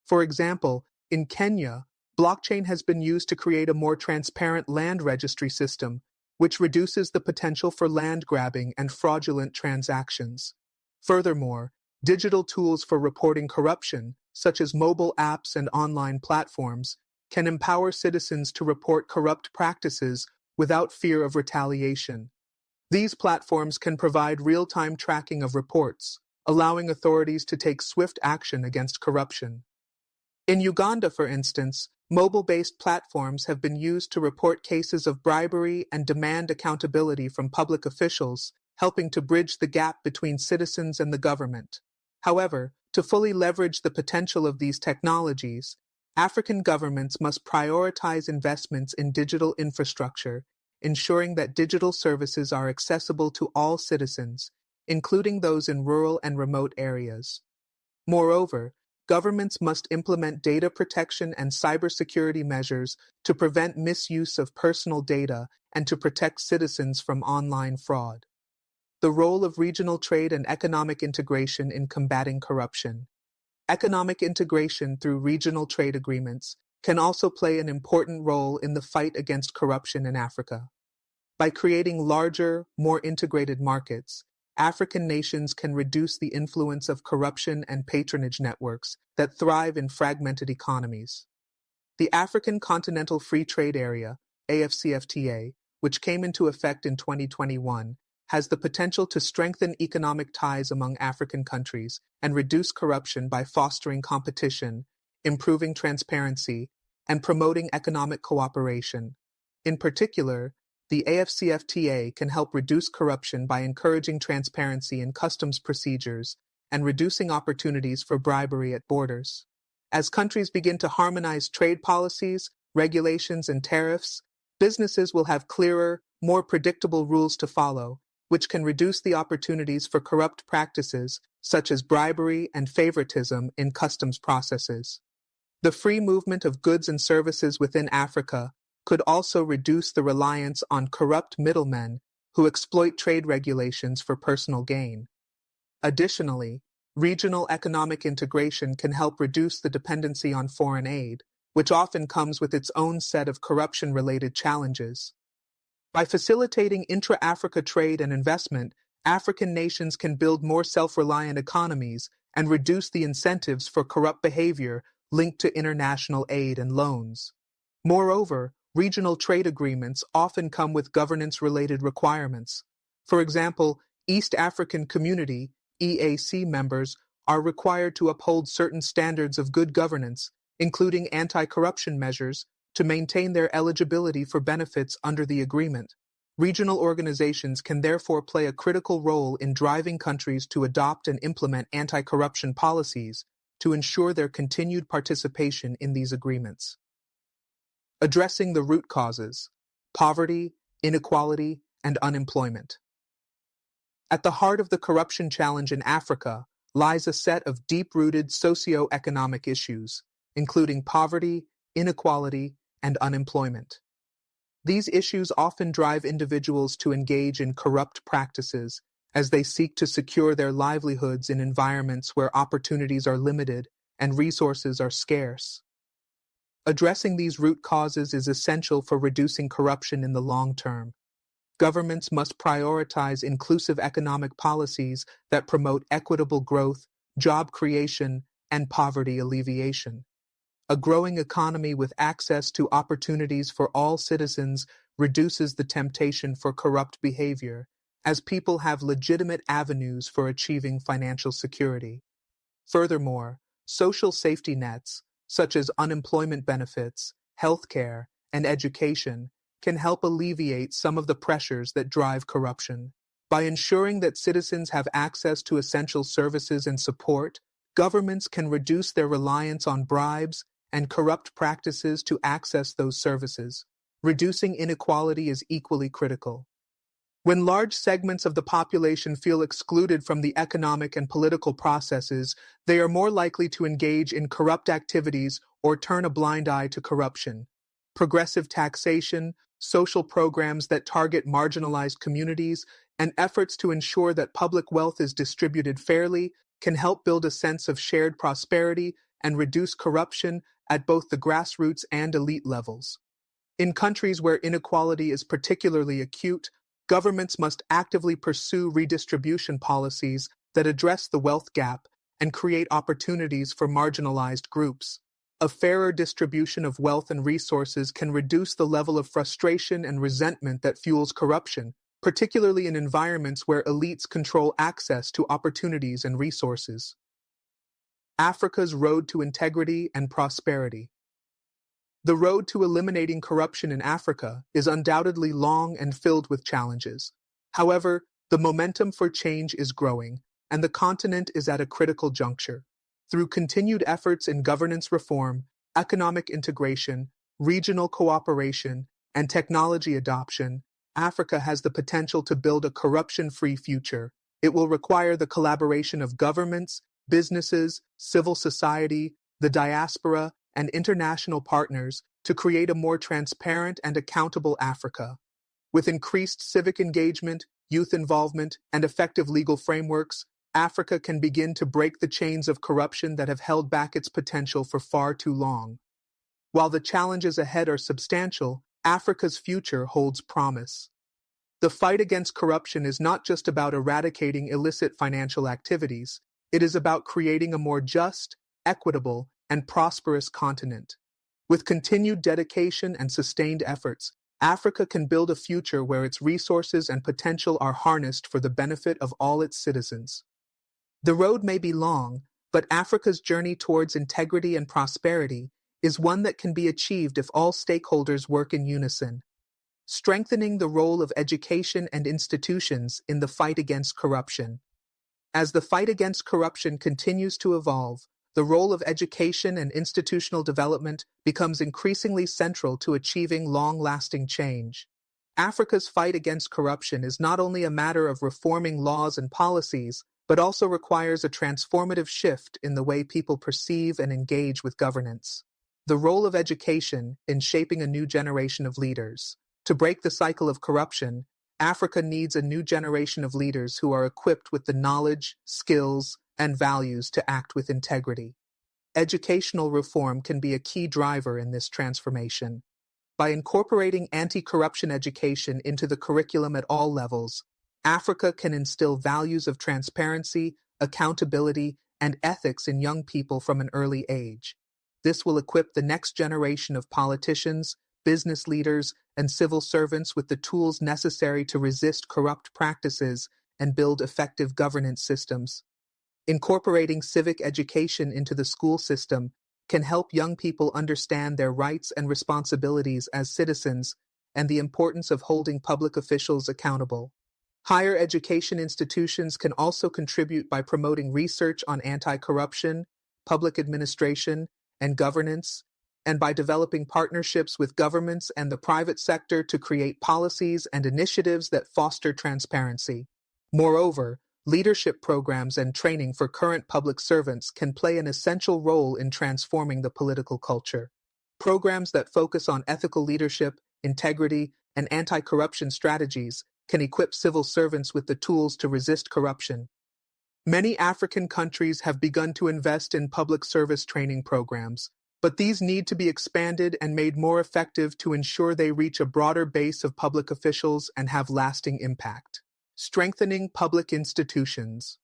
For example, in Kenya, blockchain has been used to create a more transparent land registry system, which reduces the potential for land grabbing and fraudulent transactions. Furthermore, digital tools for reporting corruption, such as mobile apps and online platforms, can empower citizens to report corrupt practices without fear of retaliation. These platforms can provide real-time tracking of reports, allowing authorities to take swift action against corruption. In Uganda, for instance, mobile-based platforms have been used to report cases of bribery and demand accountability from public officials, helping to bridge the gap between citizens and the government. However, to fully leverage the potential of these technologies, African governments must prioritize investments in digital infrastructure, ensuring that digital services are accessible to all citizens, including those in rural and remote areas. Moreover, governments must implement data protection and cybersecurity measures to prevent misuse of personal data and to protect citizens from online fraud. The role of regional trade and economic integration in combating corruption. Economic integration through regional trade agreements can also play an important role in the fight against corruption in Africa. By creating larger, more integrated markets, African nations can reduce the influence of corruption and patronage networks that thrive in fragmented economies. The African Continental Free Trade Area, AFCFTA, which came into effect in 2021, has the potential to strengthen economic ties among African countries and reduce corruption by fostering competition, improving transparency, and promoting economic cooperation. In particular, the AFCFTA can help reduce corruption by encouraging transparency in customs procedures and reducing opportunities for bribery at borders. As countries begin to harmonize trade policies, regulations, and tariffs, businesses will have clearer, more predictable rules to follow, which can reduce the opportunities for corrupt practices such as bribery and favoritism in customs processes. The free movement of goods and services within Africa could also reduce the reliance on corrupt middlemen who exploit trade regulations for personal gain. Additionally, regional economic integration can help reduce the dependency on foreign aid, which often comes with its own set of corruption-related challenges. By facilitating intra-Africa trade and investment, African nations can build more self-reliant economies and reduce the incentives for corrupt behavior linked to international aid and loans. Moreover, regional trade agreements often come with governance-related requirements. For example, East African Community (EAC) members are required to uphold certain standards of good governance, including anti-corruption measures, to maintain their eligibility for benefits under the agreement. Regional organizations can therefore play a critical role in driving countries to adopt and implement anti-corruption policies to ensure their continued participation in these agreements. Addressing the root causes: poverty, inequality, and unemployment. At the heart of the corruption challenge in Africa lies a set of deep-rooted socio-economic issues, including poverty, inequality, and unemployment. These issues often drive individuals to engage in corrupt practices as they seek to secure their livelihoods in environments where opportunities are limited and resources are scarce. Addressing these root causes is essential for reducing corruption in the long term. Governments must prioritize inclusive economic policies that promote equitable growth, job creation, and poverty alleviation. A growing economy with access to opportunities for all citizens reduces the temptation for corrupt behavior, as people have legitimate avenues for achieving financial security. Furthermore, social safety nets, such as unemployment benefits, healthcare, and education, can help alleviate some of the pressures that drive corruption. By ensuring that citizens have access to essential services and support, governments can reduce their reliance on bribes and corrupt practices to access those services. Reducing inequality is equally critical. When large segments of the population feel excluded from the economic and political processes, they are more likely to engage in corrupt activities or turn a blind eye to corruption. Progressive taxation, social programs that target marginalized communities, and efforts to ensure that public wealth is distributed fairly can help build a sense of shared prosperity and reduce corruption at both the grassroots and elite levels. In countries where inequality is particularly acute, governments must actively pursue redistribution policies that address the wealth gap and create opportunities for marginalized groups. A fairer distribution of wealth and resources can reduce the level of frustration and resentment that fuels corruption, particularly in environments where elites control access to opportunities and resources. Africa's road to integrity and prosperity. The road to eliminating corruption in Africa is undoubtedly long and filled with challenges. However, the momentum for change is growing, and the continent is at a critical juncture. Through continued efforts in governance reform, economic integration, regional cooperation, and technology adoption, Africa has the potential to build a corruption-free future. It will require the collaboration of governments, businesses, civil society, the diaspora, and international partners to create a more transparent and accountable Africa. With increased civic engagement, youth involvement, and effective legal frameworks, Africa can begin to break the chains of corruption that have held back its potential for far too long. While the challenges ahead are substantial, Africa's future holds promise. The fight against corruption is not just about eradicating illicit financial activities, it is about creating a more just, equitable, and prosperous continent. With continued dedication and sustained efforts, Africa can build a future where its resources and potential are harnessed for the benefit of all its citizens. The road may be long, but Africa's journey towards integrity and prosperity is one that can be achieved if all stakeholders work in unison. Strengthening the role of education and institutions in the fight against corruption. As the fight against corruption continues to evolve, the role of education and institutional development becomes increasingly central to achieving long-lasting change. Africa's fight against corruption is not only a matter of reforming laws and policies, but also requires a transformative shift in the way people perceive and engage with governance. The role of education in shaping a new generation of leaders. To break the cycle of corruption, Africa needs a new generation of leaders who are equipped with the knowledge, skills, and values to act with integrity. Educational reform can be a key driver in this transformation. By incorporating anti-corruption education into the curriculum at all levels, Africa can instill values of transparency, accountability, and ethics in young people from an early age. This will equip the next generation of politicians, business leaders, and civil servants with the tools necessary to resist corrupt practices and build effective governance systems. Incorporating civic education into the school system can help young people understand their rights and responsibilities as citizens and the importance of holding public officials accountable. Higher education institutions can also contribute by promoting research on anti-corruption, public administration, and governance, and by developing partnerships with governments and the private sector to create policies and initiatives that foster transparency. Moreover, leadership programs and training for current public servants can play an essential role in transforming the political culture. Programs that focus on ethical leadership, integrity, and anti-corruption strategies can equip civil servants with the tools to resist corruption. Many African countries have begun to invest in public service training programs, but these need to be expanded and made more effective to ensure they reach a broader base of public officials and have lasting impact. Strengthening public institutions.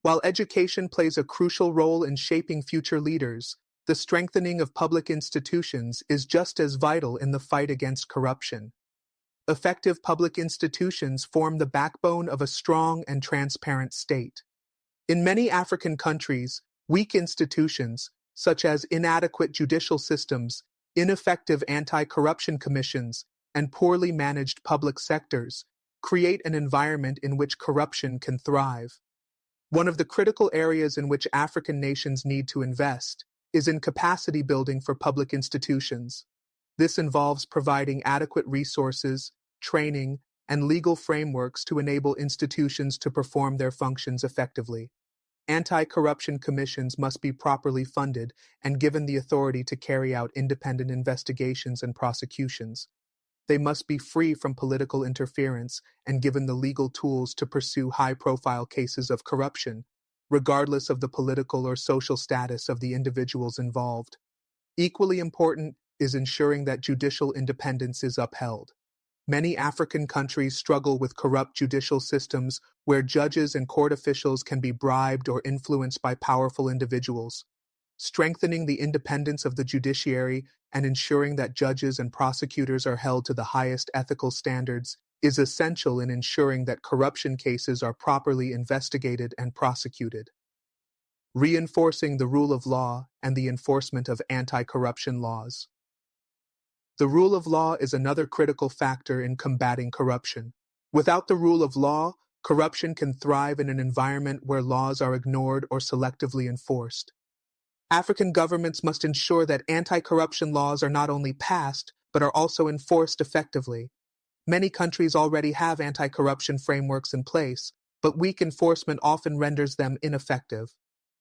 While education plays a crucial role in shaping future leaders, the strengthening of public institutions is just as vital in the fight against corruption. Effective public institutions form the backbone of a strong and transparent state. In many African countries, weak institutions, such as inadequate judicial systems, ineffective anti-corruption commissions, and poorly managed public sectors, create an environment in which corruption can thrive. One of the critical areas in which African nations need to invest is in capacity building for public institutions. This involves providing adequate resources, training, and legal frameworks to enable institutions to perform their functions effectively. Anti-corruption commissions must be properly funded and given the authority to carry out independent investigations and prosecutions. They must be free from political interference and given the legal tools to pursue high-profile cases of corruption, regardless of the political or social status of the individuals involved. Equally important is ensuring that judicial independence is upheld. Many African countries struggle with corrupt judicial systems where judges and court officials can be bribed or influenced by powerful individuals. Strengthening the independence of the judiciary and ensuring that judges and prosecutors are held to the highest ethical standards is essential in ensuring that corruption cases are properly investigated and prosecuted. Reinforcing the rule of law and the enforcement of anti-corruption laws. The rule of law is another critical factor in combating corruption. Without the rule of law, corruption can thrive in an environment where laws are ignored or selectively enforced. African governments must ensure that anti-corruption laws are not only passed, but are also enforced effectively. Many countries already have anti-corruption frameworks in place, but weak enforcement often renders them ineffective.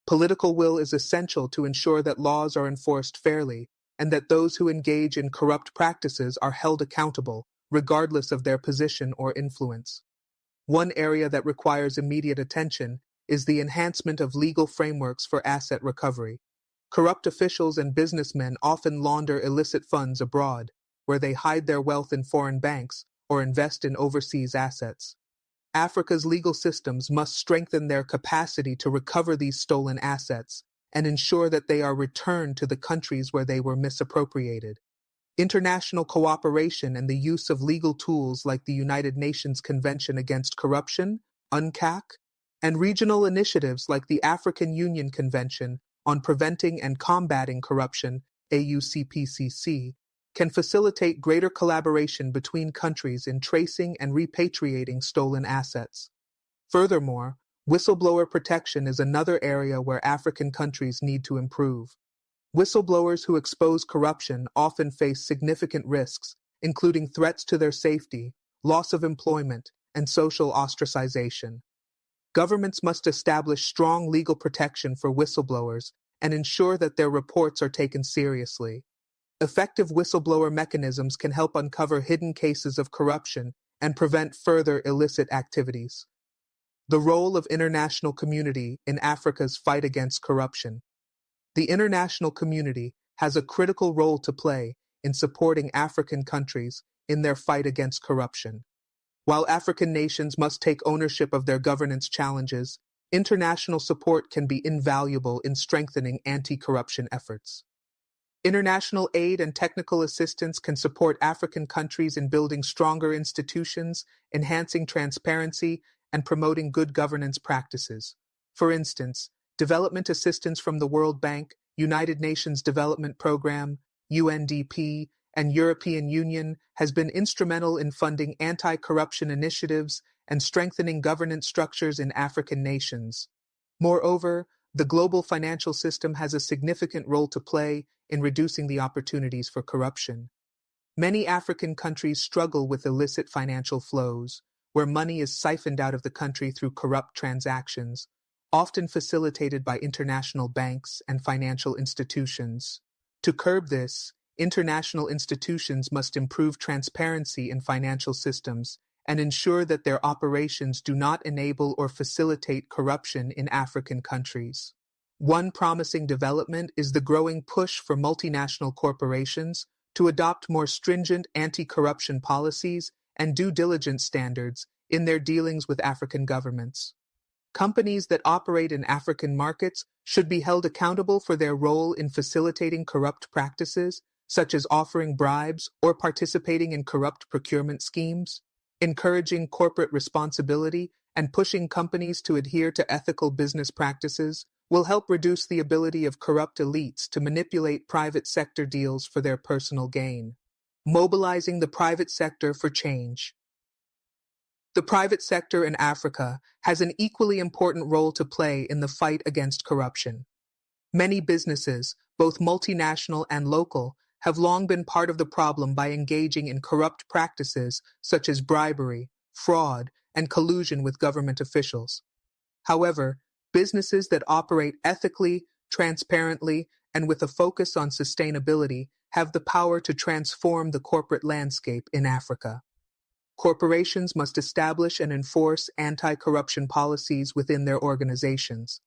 Political will is essential to ensure that laws are enforced fairly, and that those who engage in corrupt practices are held accountable, regardless of their position or influence. One area that requires immediate attention is the enhancement of legal frameworks for asset recovery. Corrupt officials and businessmen often launder illicit funds abroad, where they hide their wealth in foreign banks or invest in overseas assets. Africa's legal systems must strengthen their capacity to recover these stolen assets and ensure that they are returned to the countries where they were misappropriated. International cooperation and the use of legal tools like the United Nations Convention Against Corruption, UNCAC, and regional initiatives like the African Union Convention on Preventing and Combating Corruption, AUCPCC, can facilitate greater collaboration between countries in tracing and repatriating stolen assets. Furthermore, whistleblower protection is another area where African countries need to improve. Whistleblowers who expose corruption often face significant risks, including threats to their safety, loss of employment, and social ostracization. Governments must establish strong legal protection for whistleblowers and ensure that their reports are taken seriously. Effective whistleblower mechanisms can help uncover hidden cases of corruption and prevent further illicit activities. The role of international community in Africa's fight against corruption. The international community has a critical role to play in supporting African countries in their fight against corruption. While African nations must take ownership of their governance challenges, international support can be invaluable in strengthening anti-corruption efforts. International aid and technical assistance can support African countries in building stronger institutions, enhancing transparency, and promoting good governance practices. For instance, development assistance from the World Bank, United Nations Development Programme, UNDP, and European Union has been instrumental in funding anti-corruption initiatives and strengthening governance structures in African nations. Moreover, the global financial system has a significant role to play in reducing the opportunities for corruption. Many African countries struggle with illicit financial flows, where money is siphoned out of the country through corrupt transactions, often facilitated by international banks and financial institutions. To curb this, international institutions must improve transparency in financial systems and ensure that their operations do not enable or facilitate corruption in African countries. One promising development is the growing push for multinational corporations to adopt more stringent anti-corruption policies and due diligence standards in their dealings with African governments. Companies that operate in African markets should be held accountable for their role in facilitating corrupt practices, such as offering bribes or participating in corrupt procurement schemes. Encouraging corporate responsibility and pushing companies to adhere to ethical business practices will help reduce the ability of corrupt elites to manipulate private sector deals for their personal gain. Mobilizing the private sector for change. The private sector in Africa has an equally important role to play in the fight against corruption. Many businesses, both multinational and local, have long been part of the problem by engaging in corrupt practices such as bribery, fraud, and collusion with government officials. However, businesses that operate ethically, transparently, and with a focus on sustainability have the power to transform the corporate landscape in Africa. Corporations must establish and enforce anti-corruption policies within their organizations.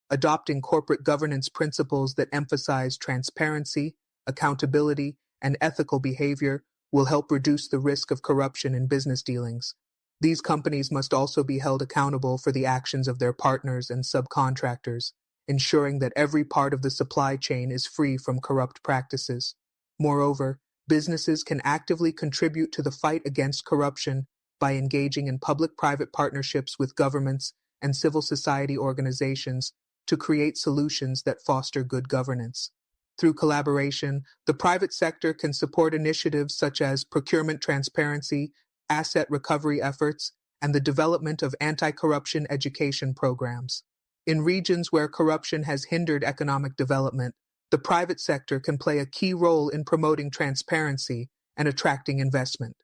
Adopting corporate governance principles that emphasize transparency, accountability, and ethical behavior will help reduce the risk of corruption in business dealings. These companies must also be held accountable for the actions of their partners and subcontractors, ensuring that every part of the supply chain is free from corrupt practices. Moreover, businesses can actively contribute to the fight against corruption by engaging in public-private partnerships with governments and civil society organizations to create solutions that foster good governance. Through collaboration, the private sector can support initiatives such as procurement transparency, asset recovery efforts, and the development of anti-corruption education programs. In regions where corruption has hindered economic development, the private sector can play a key role in promoting transparency and attracting investment.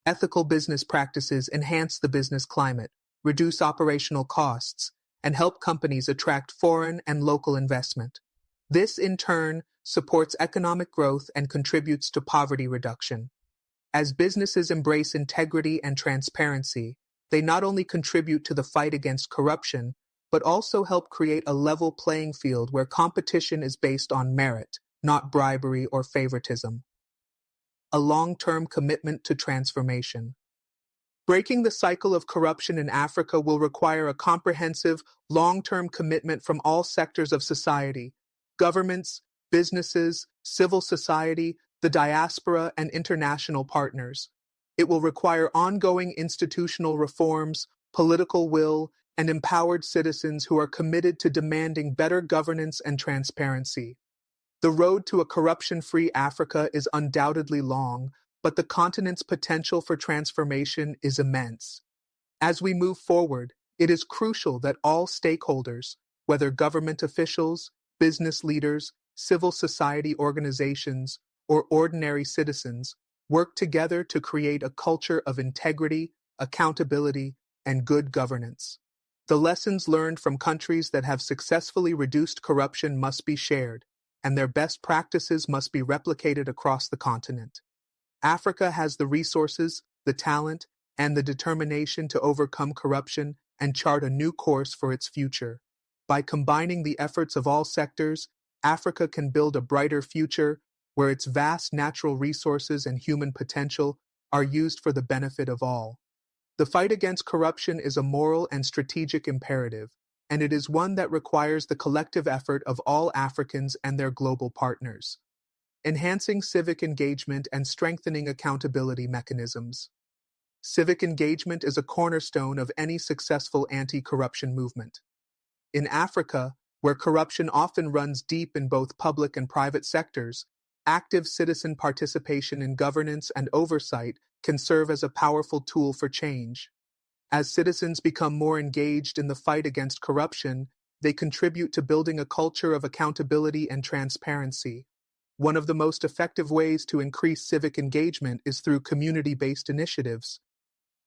Ethical business practices enhance the business climate, reduce operational costs, and help companies attract foreign and local investment. This, in turn, supports economic growth and contributes to poverty reduction. As businesses embrace integrity and transparency, they not only contribute to the fight against corruption, but also help create a level playing field where competition is based on merit, not bribery or favoritism. a long-term commitment to transformation. Breaking the cycle of corruption in Africa will require a comprehensive, long-term commitment from all sectors of society: governments, businesses, civil society, the diaspora, and international partners. It will require ongoing institutional reforms, political will, and empowered citizens who are committed to demanding better governance and transparency. The road to a corruption-free Africa is undoubtedly long, but the continent's potential for transformation is immense. As we move forward, it is crucial that all stakeholders, whether government officials, business leaders, civil society organizations, or ordinary citizens, work together to create a culture of integrity, accountability, and good governance. The lessons learned from countries that have successfully reduced corruption must be shared, and their best practices must be replicated across the continent. Africa has the resources, the talent, and the determination to overcome corruption and chart a new course for its future. By combining the efforts of all sectors, Africa can build a brighter future where its vast natural resources and human potential are used for the benefit of all. The fight against corruption is a moral and strategic imperative, and it is one that requires the collective effort of all Africans and their global partners. Enhancing civic engagement and strengthening accountability mechanisms. Civic engagement is a cornerstone of any successful anti-corruption movement. In Africa, where corruption often runs deep in both public and private sectors, active citizen participation in governance and oversight can serve as a powerful tool for change. As citizens become more engaged in the fight against corruption, they contribute to building a culture of accountability and transparency. One of the most effective ways to increase civic engagement is through community-based initiatives.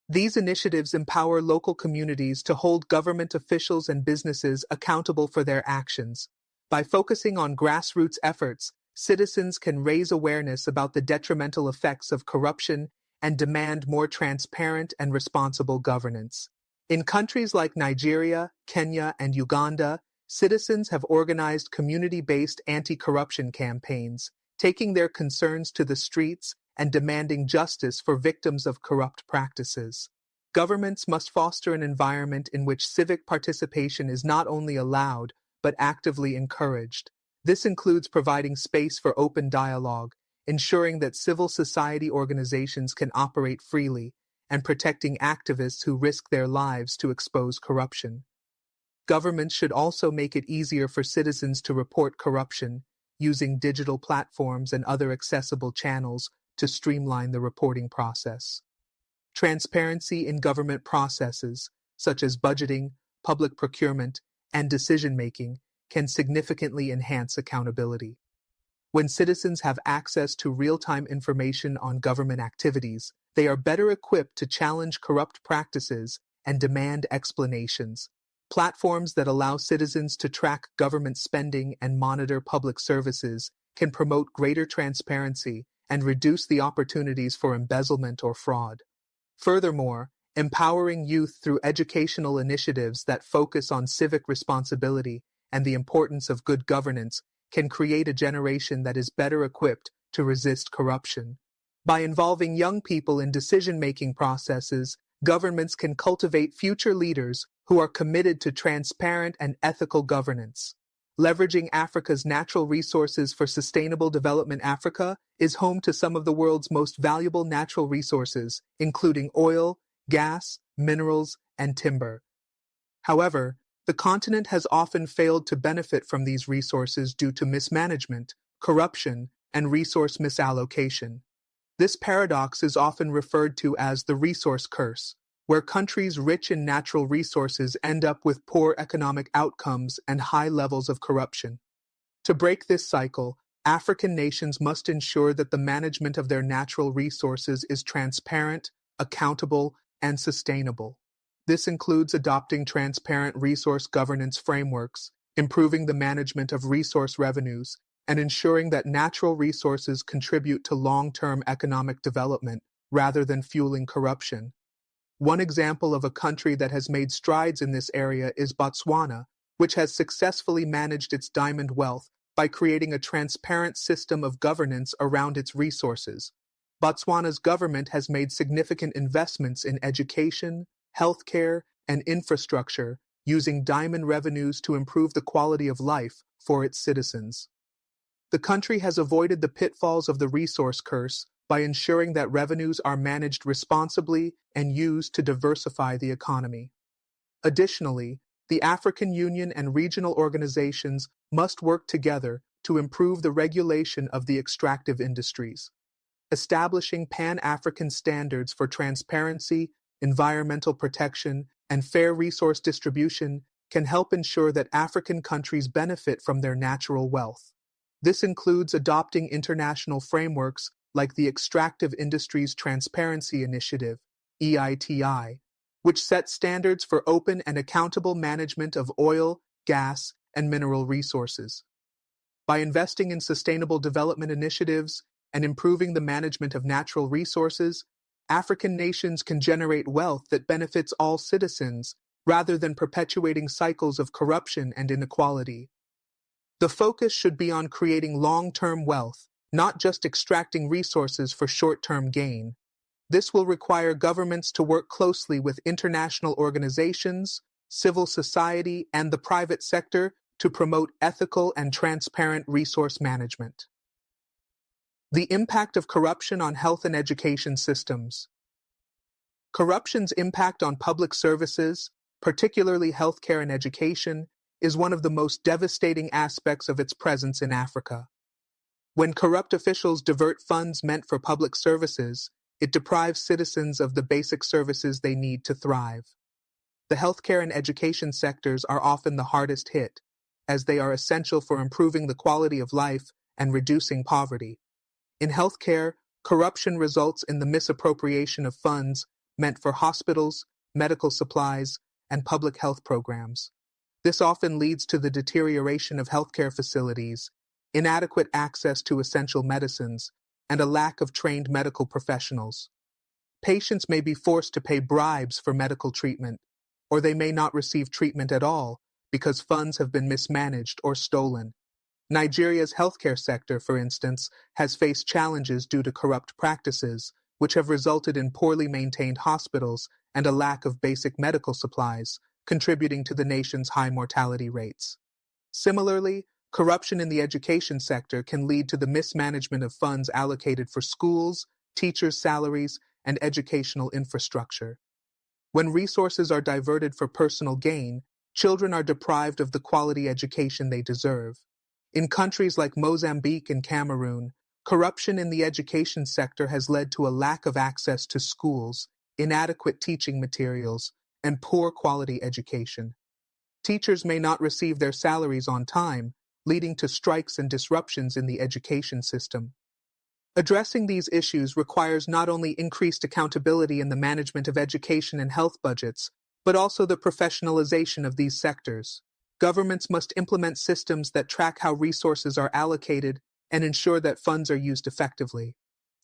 These initiatives empower local communities to hold government officials and businesses accountable for their actions. By focusing on grassroots efforts, citizens can raise awareness about the detrimental effects of corruption and demand more transparent and responsible governance. In countries like Nigeria, Kenya, and Uganda, citizens have organized community-based anti-corruption campaigns, taking their concerns to the streets and demanding justice for victims of corrupt practices. Governments must foster an environment in which civic participation is not only allowed, but actively encouraged. This includes providing space for open dialogue, ensuring that civil society organizations can operate freely, and protecting activists who risk their lives to expose corruption. Governments should also make it easier for citizens to report corruption, using digital platforms and other accessible channels to streamline the reporting process. Transparency in government processes, such as budgeting, public procurement, and decision-making, can significantly enhance accountability. When citizens have access to real-time information on government activities, they are better equipped to challenge corrupt practices and demand explanations. Platforms that allow citizens to track government spending and monitor public services can promote greater transparency and reduce the opportunities for embezzlement or fraud. Furthermore, empowering youth through educational initiatives that focus on civic responsibility and the importance of good governance can create a generation that is better equipped to resist corruption. By involving young people in decision-making processes, governments can cultivate future leaders who are committed to transparent and ethical governance. Leveraging Africa's natural resources for sustainable development. Africa is home to some of the world's most valuable natural resources, including oil, gas, minerals, and timber. However, the continent has often failed to benefit from these resources due to mismanagement, corruption, and resource misallocation. This paradox is often referred to as the resource curse, where countries rich in natural resources end up with poor economic outcomes and high levels of corruption. To break this cycle, African nations must ensure that the management of their natural resources is transparent, accountable, and sustainable. This includes adopting transparent resource governance frameworks, improving the management of resource revenues, and ensuring that natural resources contribute to long-term economic development rather than fueling corruption. One example of a country that has made strides in this area is Botswana, which has successfully managed its diamond wealth by creating a transparent system of governance around its resources. Botswana's government has made significant investments in education, healthcare, and infrastructure, using diamond revenues to improve the quality of life for its citizens. The country has avoided the pitfalls of the resource curse by ensuring that revenues are managed responsibly and used to diversify the economy. Additionally, the African Union and regional organizations must work together to improve the regulation of the extractive industries. Establishing Pan-African standards for transparency, environmental protection, and fair resource distribution can help ensure that African countries benefit from their natural wealth. This includes adopting international frameworks like the Extractive Industries Transparency Initiative, EITI, which sets standards for open and accountable management of oil, gas, and mineral resources. By investing in sustainable development initiatives and improving the management of natural resources, African nations can generate wealth that benefits all citizens rather than perpetuating cycles of corruption and inequality. The focus should be on creating long-term wealth, not just extracting resources for short-term gain. This will require governments to work closely with international organizations, civil society, and the private sector to promote ethical and transparent resource management. The impact of corruption on health and education systems. Corruption's impact on public services, particularly healthcare and education, is one of the most devastating aspects of its presence in Africa. When corrupt officials divert funds meant for public services, it deprives citizens of the basic services they need to thrive. The healthcare and education sectors are often the hardest hit, as they are essential for improving the quality of life and reducing poverty. In healthcare, corruption results in the misappropriation of funds meant for hospitals, medical supplies, and public health programs. This often leads to the deterioration of healthcare facilities, inadequate access to essential medicines, and a lack of trained medical professionals. Patients may be forced to pay bribes for medical treatment, or they may not receive treatment at all because funds have been mismanaged or stolen. Nigeria's healthcare sector, for instance, has faced challenges due to corrupt practices, which have resulted in poorly maintained hospitals and a lack of basic medical supplies, contributing to the nation's high mortality rates. Similarly, corruption in the education sector can lead to the mismanagement of funds allocated for schools, teachers' salaries, and educational infrastructure. When resources are diverted for personal gain, children are deprived of the quality education they deserve. In countries like Mozambique and Cameroon, corruption in the education sector has led to a lack of access to schools, inadequate teaching materials, and poor quality education. Teachers may not receive their salaries on time, leading to strikes and disruptions in the education system. Addressing these issues requires not only increased accountability in the management of education and health budgets, but also the professionalization of these sectors. Governments must implement systems that track how resources are allocated and ensure that funds are used effectively.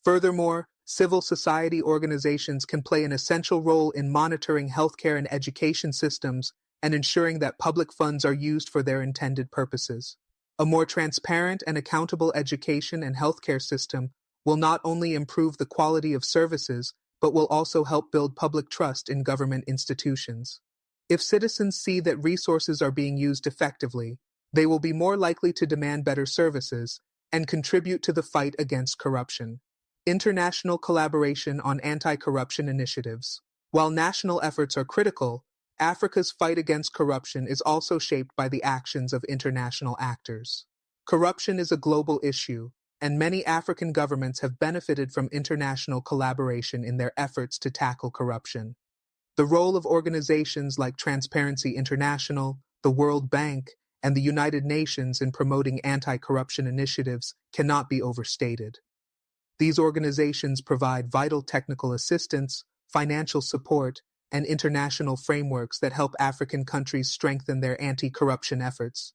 Furthermore, civil society organizations can play an essential role in monitoring healthcare and education systems and ensuring that public funds are used for their intended purposes. A more transparent and accountable education and healthcare system will not only improve the quality of services, but will also help build public trust in government institutions. If citizens see that resources are being used effectively, they will be more likely to demand better services and contribute to the fight against corruption. International collaboration on anti-corruption initiatives. While national efforts are critical, Africa's fight against corruption is also shaped by the actions of international actors. Corruption is a global issue, and many African governments have benefited from international collaboration in their efforts to tackle corruption. The role of organizations like Transparency International, the World Bank, and the United Nations in promoting anti-corruption initiatives cannot be overstated. These organizations provide vital technical assistance, financial support, and international frameworks that help African countries strengthen their anti-corruption efforts.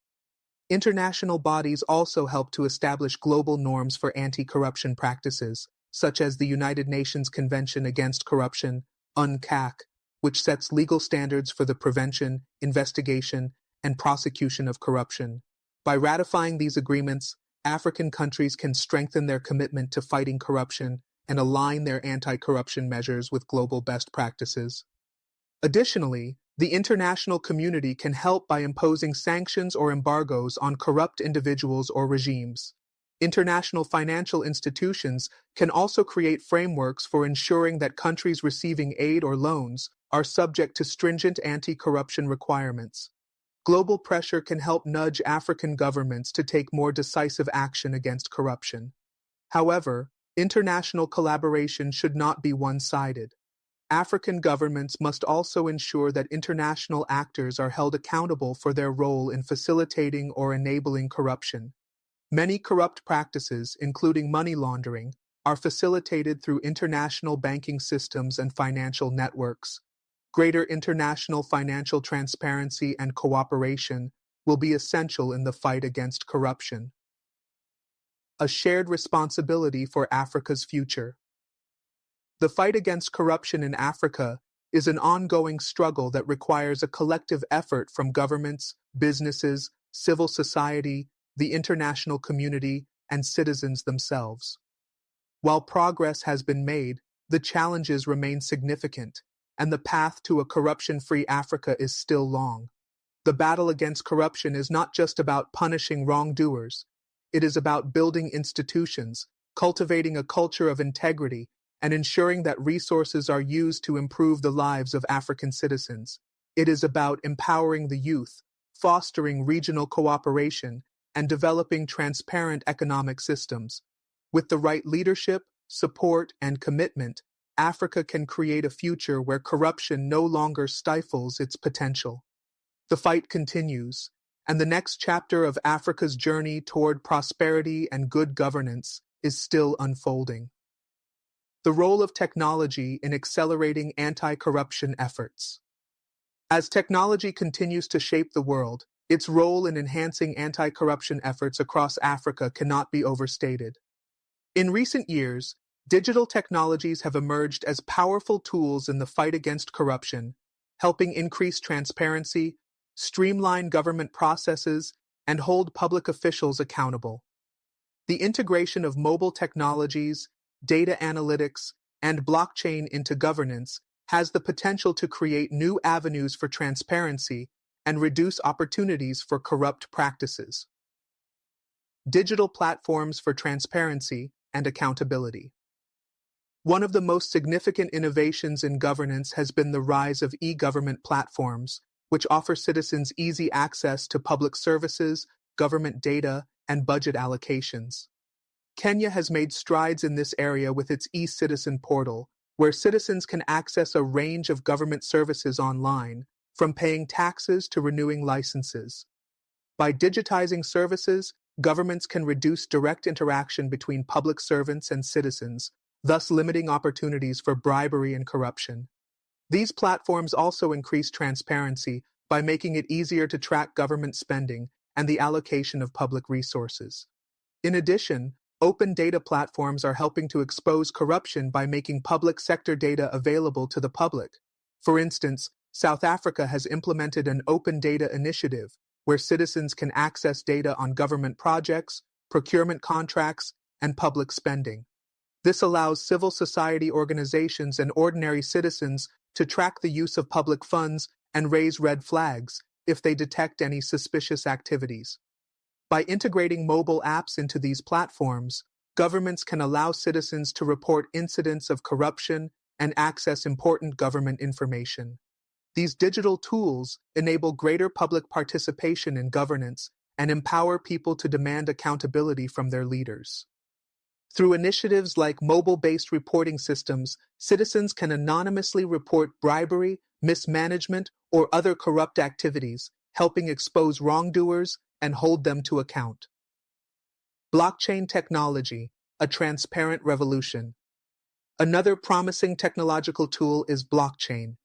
International bodies also help to establish global norms for anti-corruption practices, such as the United Nations Convention Against Corruption, UNCAC, which sets legal standards for the prevention, investigation, and prosecution of corruption. By ratifying these agreements, African countries can strengthen their commitment to fighting corruption and align their anti-corruption measures with global best practices. Additionally, the international community can help by imposing sanctions or embargoes on corrupt individuals or regimes. International financial institutions can also create frameworks for ensuring that countries receiving aid or loans are subject to stringent anti-corruption requirements. Global pressure can help nudge African governments to take more decisive action against corruption. However, international collaboration should not be one-sided. African governments must also ensure that international actors are held accountable for their role in facilitating or enabling corruption. Many corrupt practices, including money laundering, are facilitated through international banking systems and financial networks. Greater international financial transparency and cooperation will be essential in the fight against corruption. A shared responsibility for Africa's future. The fight against corruption in Africa is an ongoing struggle that requires a collective effort from governments, businesses, civil society, the international community, and citizens themselves. While progress has been made, the challenges remain significant, and the path to a corruption-free Africa is still long. The battle against corruption is not just about punishing wrongdoers. It is about building institutions, cultivating a culture of integrity, and ensuring that resources are used to improve the lives of African citizens. It is about empowering the youth, fostering regional cooperation, and developing transparent economic systems. With the right leadership, support, and commitment, Africa can create a future where corruption no longer stifles its potential. The fight continues, and the next chapter of Africa's journey toward prosperity and good governance is still unfolding. The role of technology in accelerating anti-corruption efforts. As technology continues to shape the world, its role in enhancing anti-corruption efforts across Africa cannot be overstated. In recent years, digital technologies have emerged as powerful tools in the fight against corruption, helping increase transparency, streamline government processes, and hold public officials accountable. The integration of mobile technologies, data analytics, and blockchain into governance has the potential to create new avenues for transparency and reduce opportunities for corrupt practices. Digital platforms for transparency and accountability. One of the most significant innovations in governance has been the rise of e-government platforms, which offer citizens easy access to public services, government data, and budget allocations. Kenya has made strides in this area with its e-citizen portal, where citizens can access a range of government services online, from paying taxes to renewing licenses. By digitizing services, governments can reduce direct interaction between public servants and citizens, thus limiting opportunities for bribery and corruption. These platforms also increase transparency by making it easier to track government spending and the allocation of public resources. In addition, open data platforms are helping to expose corruption by making public sector data available to the public. For instance, South Africa has implemented an open data initiative where citizens can access data on government projects, procurement contracts, and public spending. This allows civil society organizations and ordinary citizens to track the use of public funds and raise red flags if they detect any suspicious activities. By integrating mobile apps into these platforms, governments can allow citizens to report incidents of corruption and access important government information. These digital tools enable greater public participation in governance and empower people to demand accountability from their leaders. Through initiatives like mobile-based reporting systems, citizens can anonymously report bribery, mismanagement, or other corrupt activities, helping expose wrongdoers and hold them to account. Blockchain technology, a transparent revolution. Another promising technological tool is blockchain.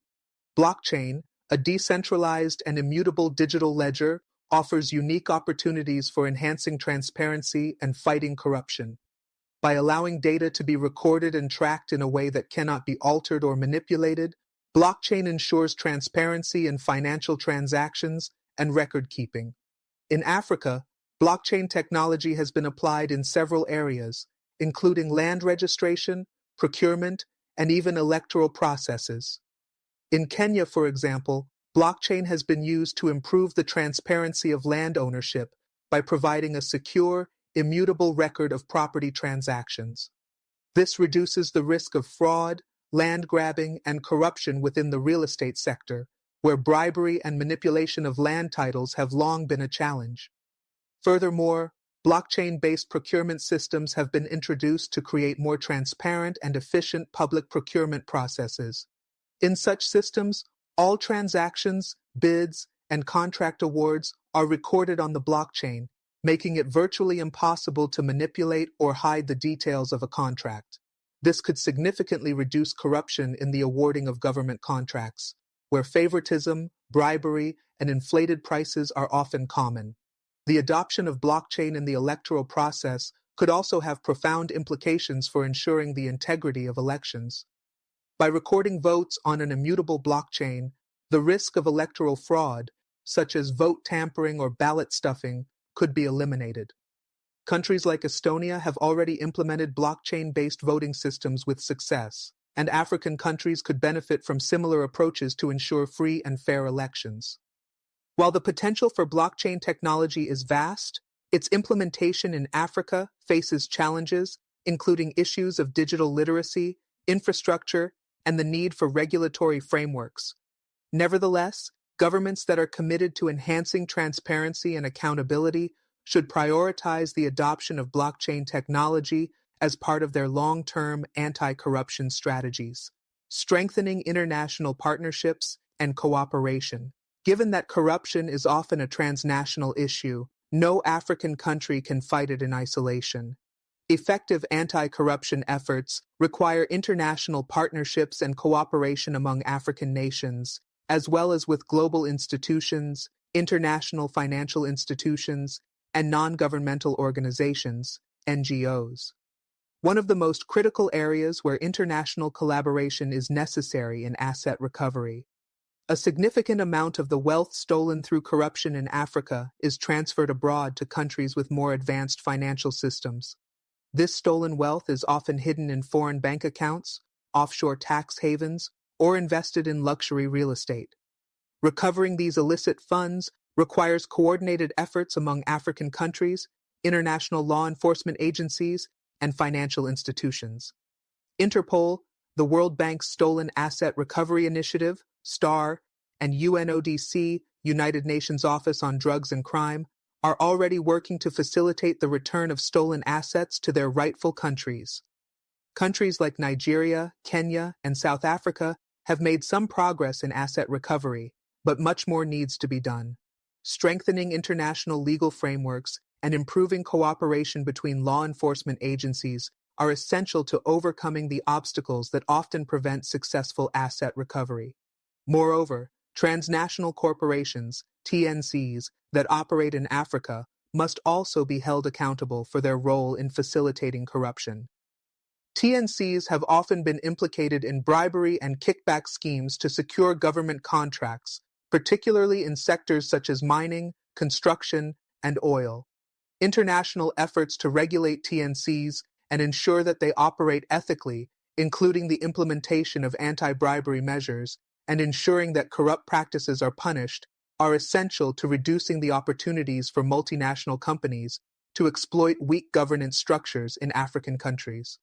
Blockchain, a decentralized and immutable digital ledger, offers unique opportunities for enhancing transparency and fighting corruption. By allowing data to be recorded and tracked in a way that cannot be altered or manipulated, blockchain ensures transparency in financial transactions and record keeping. In Africa, blockchain technology has been applied in several areas, including land registration, procurement, and even electoral processes. In Kenya, for example, blockchain has been used to improve the transparency of land ownership by providing a secure, immutable record of property transactions. This reduces the risk of fraud, land grabbing, and corruption within the real estate sector, where bribery and manipulation of land titles have long been a challenge. Furthermore, blockchain-based procurement systems have been introduced to create more transparent and efficient public procurement processes. In such systems, all transactions, bids, and contract awards are recorded on the blockchain, making it virtually impossible to manipulate or hide the details of a contract. This could significantly reduce corruption in the awarding of government contracts, where favoritism, bribery, and inflated prices are often common. The adoption of blockchain in the electoral process could also have profound implications for ensuring the integrity of elections. By recording votes on an immutable blockchain, the risk of electoral fraud, such as vote tampering or ballot stuffing, could be eliminated. Countries like Estonia have already implemented blockchain-based voting systems with success, and African countries could benefit from similar approaches to ensure free and fair elections. While the potential for blockchain technology is vast, its implementation in Africa faces challenges, including issues of digital literacy, infrastructure, and the need for regulatory frameworks. Nevertheless, governments that are committed to enhancing transparency and accountability should prioritize the adoption of blockchain technology as part of their long-term anti-corruption strategies, strengthening international partnerships and cooperation. Given that corruption is often a transnational issue, no African country can fight it in isolation. Effective anti-corruption efforts require international partnerships and cooperation among African nations, as well as with global institutions, international financial institutions, and non-governmental organizations, NGOs. One of the most critical areas where international collaboration is necessary in asset recovery. A significant amount of the wealth stolen through corruption in Africa is transferred abroad to countries with more advanced financial systems. This stolen wealth is often hidden in foreign bank accounts, offshore tax havens, or invested in luxury real estate. Recovering these illicit funds requires coordinated efforts among African countries, international law enforcement agencies, and financial institutions. Interpol, the World Bank's Stolen Asset Recovery Initiative, STAR, and UNODC, United Nations Office on Drugs and Crime, are already working to facilitate the return of stolen assets to their rightful countries. Countries like Nigeria, Kenya, and South Africa have made some progress in asset recovery, but much more needs to be done. Strengthening international legal frameworks and improving cooperation between law enforcement agencies are essential to overcoming the obstacles that often prevent successful asset recovery. Moreover, transnational corporations, TNCs, that operate in Africa must also be held accountable for their role in facilitating corruption. TNCs have often been implicated in bribery and kickback schemes to secure government contracts, particularly in sectors such as mining, construction, and oil. International efforts to regulate TNCs and ensure that they operate ethically, including the implementation of anti-bribery measures and ensuring that corrupt practices are punished, are essential to reducing the opportunities for multinational companies to exploit weak governance structures in African countries.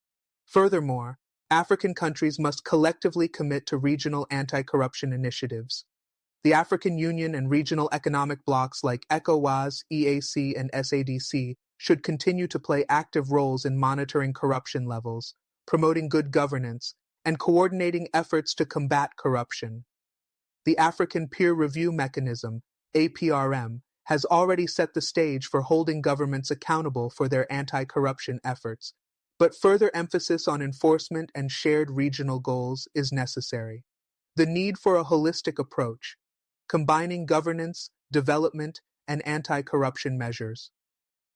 Furthermore, African countries must collectively commit to regional anti-corruption initiatives. The African Union and regional economic blocs like ECOWAS, EAC, and SADC should continue to play active roles in monitoring corruption levels, promoting good governance, and coordinating efforts to combat corruption. The African Peer Review Mechanism, APRM, has already set the stage for holding governments accountable for their anti-corruption efforts, but further emphasis on enforcement and shared regional goals is necessary. The need for a holistic approach, combining governance, development, and anti-corruption measures.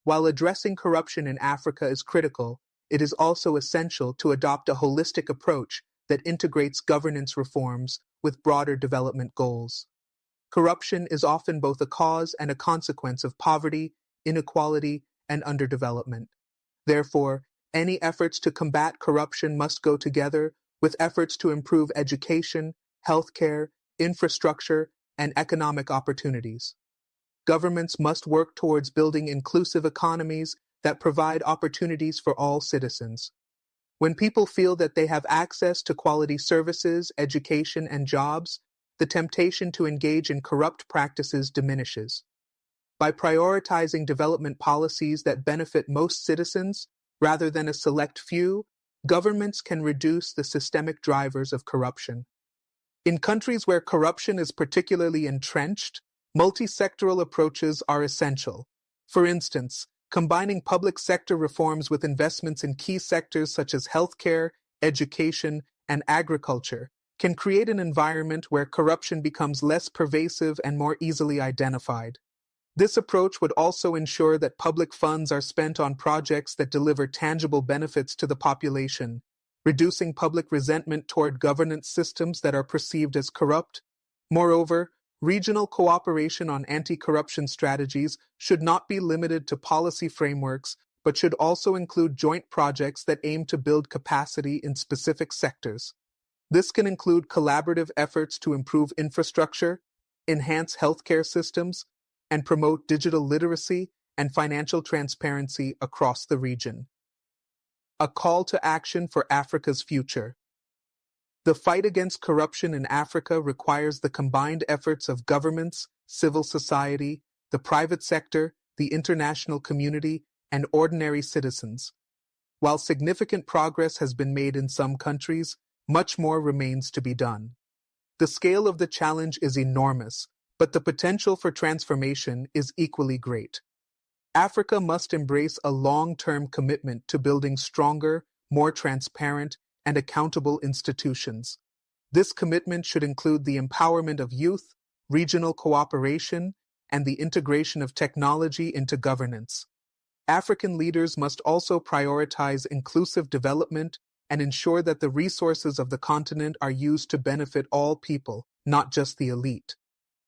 While addressing corruption in Africa is critical, it is also essential to adopt a holistic approach that integrates governance reforms with broader development goals. Corruption is often both a cause and a consequence of poverty, inequality, and underdevelopment. Therefore, Any efforts to combat corruption must go together with efforts to improve education, healthcare, infrastructure, and economic opportunities. Governments must work towards building inclusive economies that provide opportunities for all citizens. When people feel that they have access to quality services, education, and jobs, the temptation to engage in corrupt practices diminishes. By prioritizing development policies that benefit most citizens rather than a select few, governments can reduce the systemic drivers of corruption. In countries where corruption is particularly entrenched, multi-sectoral approaches are essential. For instance, combining public sector reforms with investments in key sectors such as healthcare, education, and agriculture can create an environment where corruption becomes less pervasive and more easily identified. This approach would also ensure that public funds are spent on projects that deliver tangible benefits to the population, reducing public resentment toward governance systems that are perceived as corrupt. Moreover, regional cooperation on anti-corruption strategies should not be limited to policy frameworks, but should also include joint projects that aim to build capacity in specific sectors. This can include collaborative efforts to improve infrastructure, enhance healthcare systems, and promote digital literacy and financial transparency across the region. A call to action for Africa's future. The fight against corruption in Africa requires the combined efforts of governments, civil society, the private sector, the international community, and ordinary citizens. While significant progress has been made in some countries, much more remains to be done. The scale of the challenge is enormous, but the potential for transformation is equally great. Africa must embrace a long-term commitment to building stronger, more transparent, and accountable institutions. This commitment should include the empowerment of youth, regional cooperation, and the integration of technology into governance. African leaders must also prioritize inclusive development and ensure that the resources of the continent are used to benefit all people, not just the elite.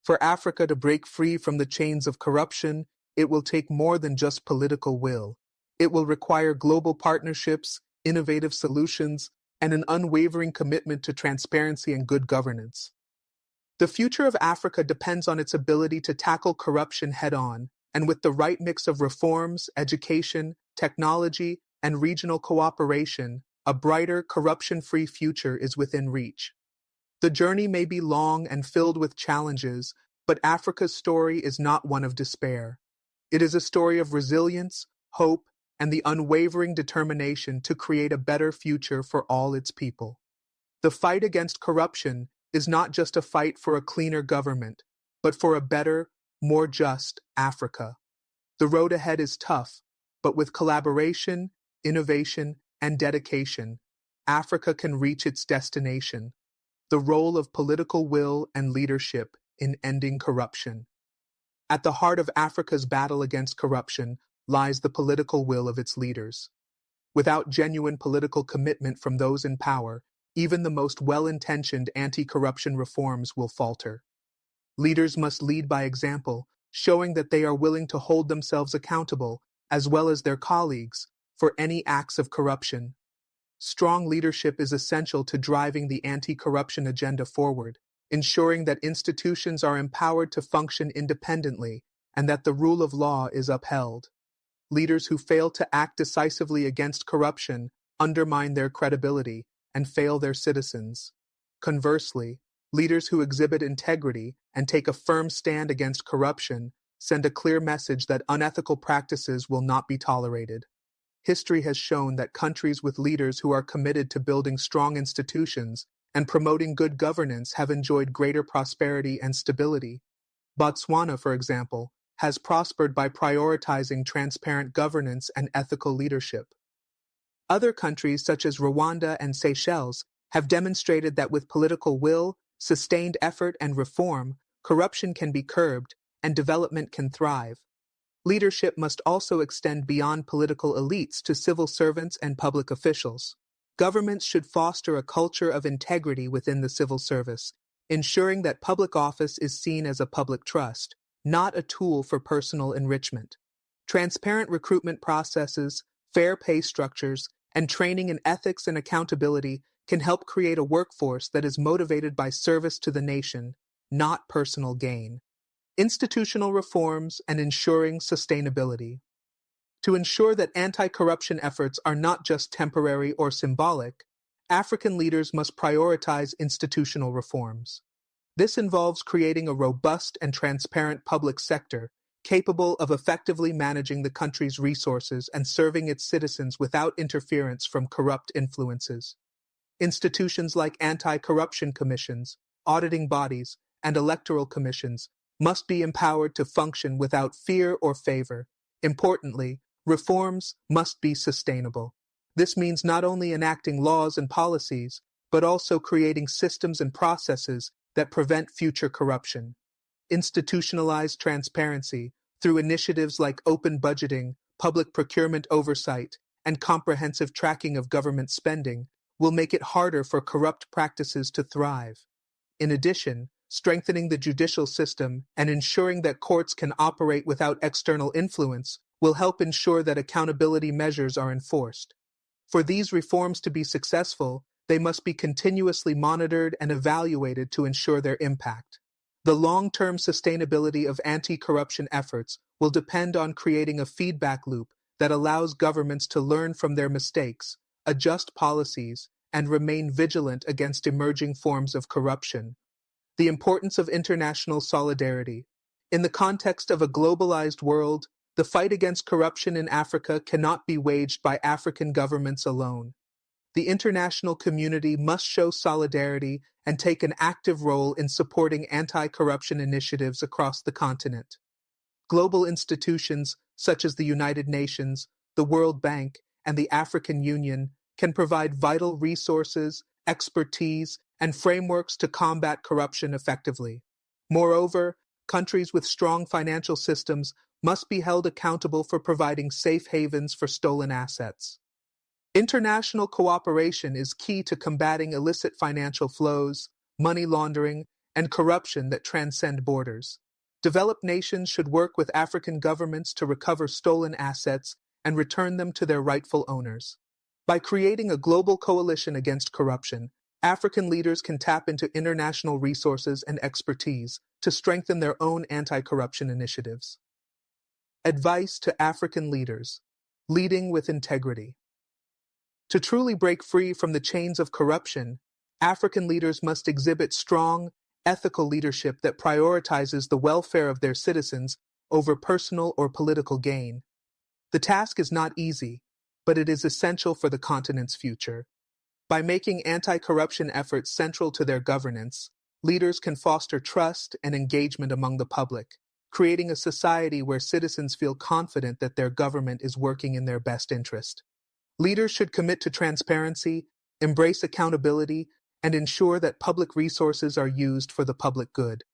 For Africa to break free from the chains of corruption, it will take more than just political will. It will require global partnerships, innovative solutions, and an unwavering commitment to transparency and good governance. The future of Africa depends on its ability to tackle corruption head-on, and with the right mix of reforms, education, technology, and regional cooperation, a brighter, corruption-free future is within reach. The journey may be long and filled with challenges, but Africa's story is not one of despair. It is a story of resilience, hope, and the unwavering determination to create a better future for all its people. The fight against corruption is not just a fight for a cleaner government, but for a better, more just Africa. The road ahead is tough, but with collaboration, innovation, and dedication, Africa can reach its destination. The role of political will and leadership in ending corruption. At the heart of Africa's battle against corruption lies the political will of its leaders. Without genuine political commitment from those in power, even the most well-intentioned anti-corruption reforms will falter. Leaders must lead by example, showing that they are willing to hold themselves accountable, as well as their colleagues, for any acts of corruption. Strong leadership is essential to driving the anti-corruption agenda forward, ensuring that institutions are empowered to function independently and that the rule of law is upheld. Leaders who fail to act decisively against corruption undermine their credibility and fail their citizens. Conversely, leaders who exhibit integrity and take a firm stand against corruption send a clear message that unethical practices will not be tolerated. History has shown that countries with leaders who are committed to building strong institutions and promoting good governance have enjoyed greater prosperity and stability. Botswana, for example, has prospered by prioritizing transparent governance and ethical leadership. Other countries, such as Rwanda and Seychelles, have demonstrated that with political will, sustained effort, and reform, corruption can be curbed and development can thrive. Leadership must also extend beyond political elites to civil servants and public officials. Governments should foster a culture of integrity within the civil service, ensuring that public office is seen as a public trust, not a tool for personal enrichment. Transparent recruitment processes, fair pay structures, and training in ethics and accountability can help create a workforce that is motivated by service to the nation, not personal gain. Institutional reforms and ensuring sustainability. To ensure that anti-corruption efforts are not just temporary or symbolic, African leaders must prioritize institutional reforms. This involves creating a robust and transparent public sector capable of effectively managing the country's resources and serving its citizens without interference from corrupt influences. Institutions like anti-corruption commissions, auditing bodies, and electoral commissions must be empowered to function without fear or favor. Importantly, reforms must be sustainable. This means not only enacting laws and policies, but also creating systems and processes that prevent future corruption. Institutionalized transparency through initiatives like open budgeting, public procurement oversight, and comprehensive tracking of government spending will make it harder for corrupt practices to thrive. In addition, strengthening the judicial system and ensuring that courts can operate without external influence will help ensure that accountability measures are enforced. For these reforms to be successful, they must be continuously monitored and evaluated to ensure their impact. The long-term sustainability of anti-corruption efforts will depend on creating a feedback loop that allows governments to learn from their mistakes, adjust policies, and remain vigilant against emerging forms of corruption. The importance of international solidarity. In the context of a globalized world, the fight against corruption in Africa cannot be waged by African governments alone. The international community must show solidarity and take an active role in supporting anti-corruption initiatives across the continent. Global institutions such as the United Nations, the World Bank, and the African Union can provide vital resources, expertise, and frameworks to combat corruption effectively. Moreover, countries with strong financial systems must be held accountable for providing safe havens for stolen assets. International cooperation is key to combating illicit financial flows, money laundering, and corruption that transcend borders. Developed nations should work with African governments to recover stolen assets and return them to their rightful owners. By creating a global coalition against corruption, African leaders can tap into international resources and expertise to strengthen their own anti-corruption initiatives. Advice to African leaders: leading with integrity. To truly break free from the chains of corruption, African leaders must exhibit strong, ethical leadership that prioritizes the welfare of their citizens over personal or political gain. The task is not easy, but it is essential for the continent's future. By making anti-corruption efforts central to their governance, leaders can foster trust and engagement among the public, creating a society where citizens feel confident that their government is working in their best interest. Leaders should commit to transparency, embrace accountability, and ensure that public resources are used for the public good.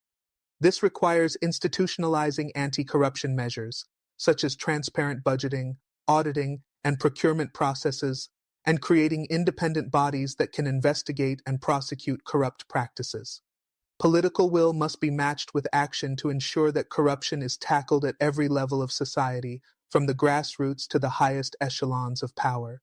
This requires institutionalizing anti-corruption measures, such as transparent budgeting, auditing, and procurement processes, and creating independent bodies that can investigate and prosecute corrupt practices. Political will must be matched with action to ensure that corruption is tackled at every level of society, from the grassroots to the highest echelons of power.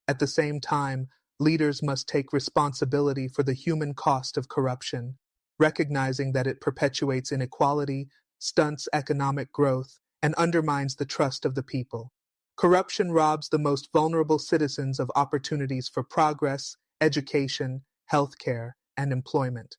At the same time, leaders must take responsibility for the human cost of corruption, recognizing that it perpetuates inequality, stunts economic growth, and undermines the trust of the people. Corruption robs the most vulnerable citizens of opportunities for progress, education, healthcare, and employment.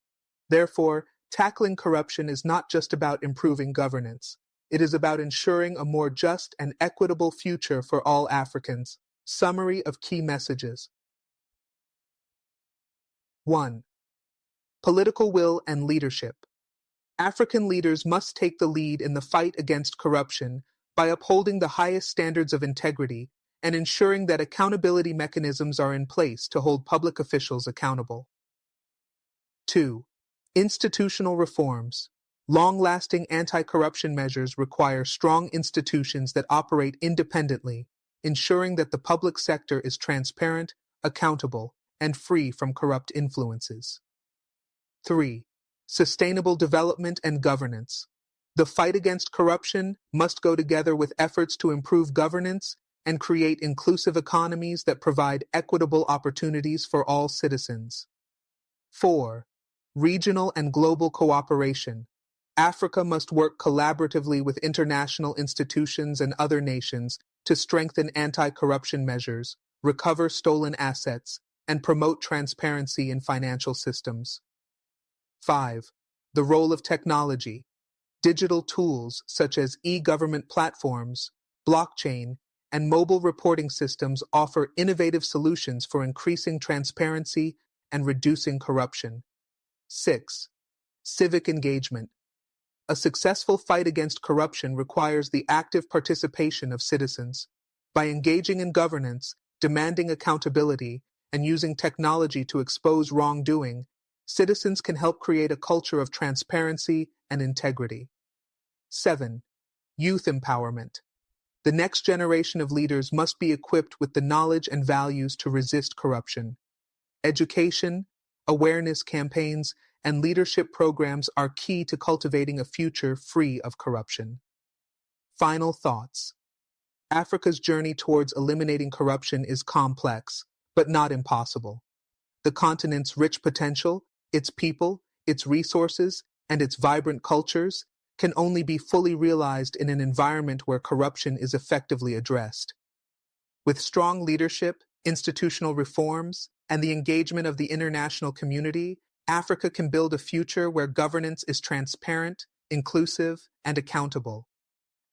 Therefore, tackling corruption is not just about improving governance. It is about ensuring a more just and equitable future for all Africans. Summary of key messages. 1. Political will and leadership. African leaders must take the lead in the fight against corruption by upholding the highest standards of integrity and ensuring that accountability mechanisms are in place to hold public officials accountable. 2. Institutional reforms. Long-lasting anti-corruption measures require strong institutions that operate independently, ensuring that the public sector is transparent, accountable, and free from corrupt influences. 3. Sustainable development and governance. The fight against corruption must go together with efforts to improve governance, and create inclusive economies that provide equitable opportunities for all citizens. 4. Regional and global cooperation. Africa must work collaboratively with international institutions and other nations to strengthen anti-corruption measures, recover stolen assets, and promote transparency in financial systems. 5. The role of technology. Digital tools such as e-government platforms, blockchain, and mobile reporting systems offer innovative solutions for increasing transparency and reducing corruption. 6. Civic engagement. A successful fight against corruption requires the active participation of citizens. By engaging in governance, demanding accountability, and using technology to expose wrongdoing, citizens can help create a culture of transparency and integrity. 7. Youth empowerment. The next generation of leaders must be equipped with the knowledge and values to resist corruption. Education, awareness campaigns, and leadership programs are key to cultivating a future free of corruption. Final thoughts. Africa's journey towards eliminating corruption is complex, but not impossible. The continent's rich potential, its people, its resources, and its vibrant cultures can only be fully realized in an environment where corruption is effectively addressed. With strong leadership, institutional reforms, and the engagement of the international community, Africa can build a future where governance is transparent, inclusive, and accountable.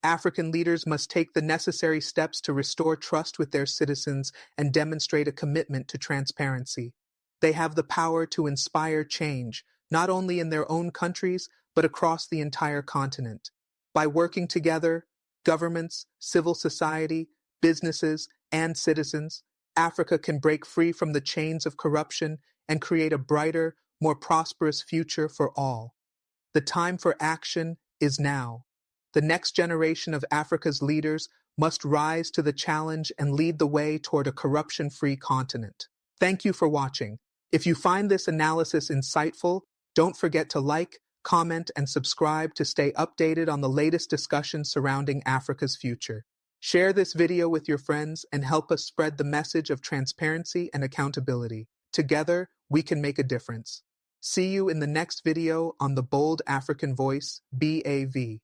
African leaders must take the necessary steps to restore trust with their citizens and demonstrate a commitment to transparency. They have the power to inspire change, not only in their own countries, but across the entire continent. By working together, governments, civil society, businesses, and citizens, Africa can break free from the chains of corruption and create a brighter, more prosperous future for all. The time for action is now. The next generation of Africa's leaders must rise to the challenge and lead the way toward a corruption-free continent. Thank you for watching. If you find this analysis insightful, don't forget to like, comment, and subscribe to stay updated on the latest discussions surrounding Africa's future. Share this video with your friends and help us spread the message of transparency and accountability. Together, we can make a difference. See you in the next video on the Bold African Voice, BAV.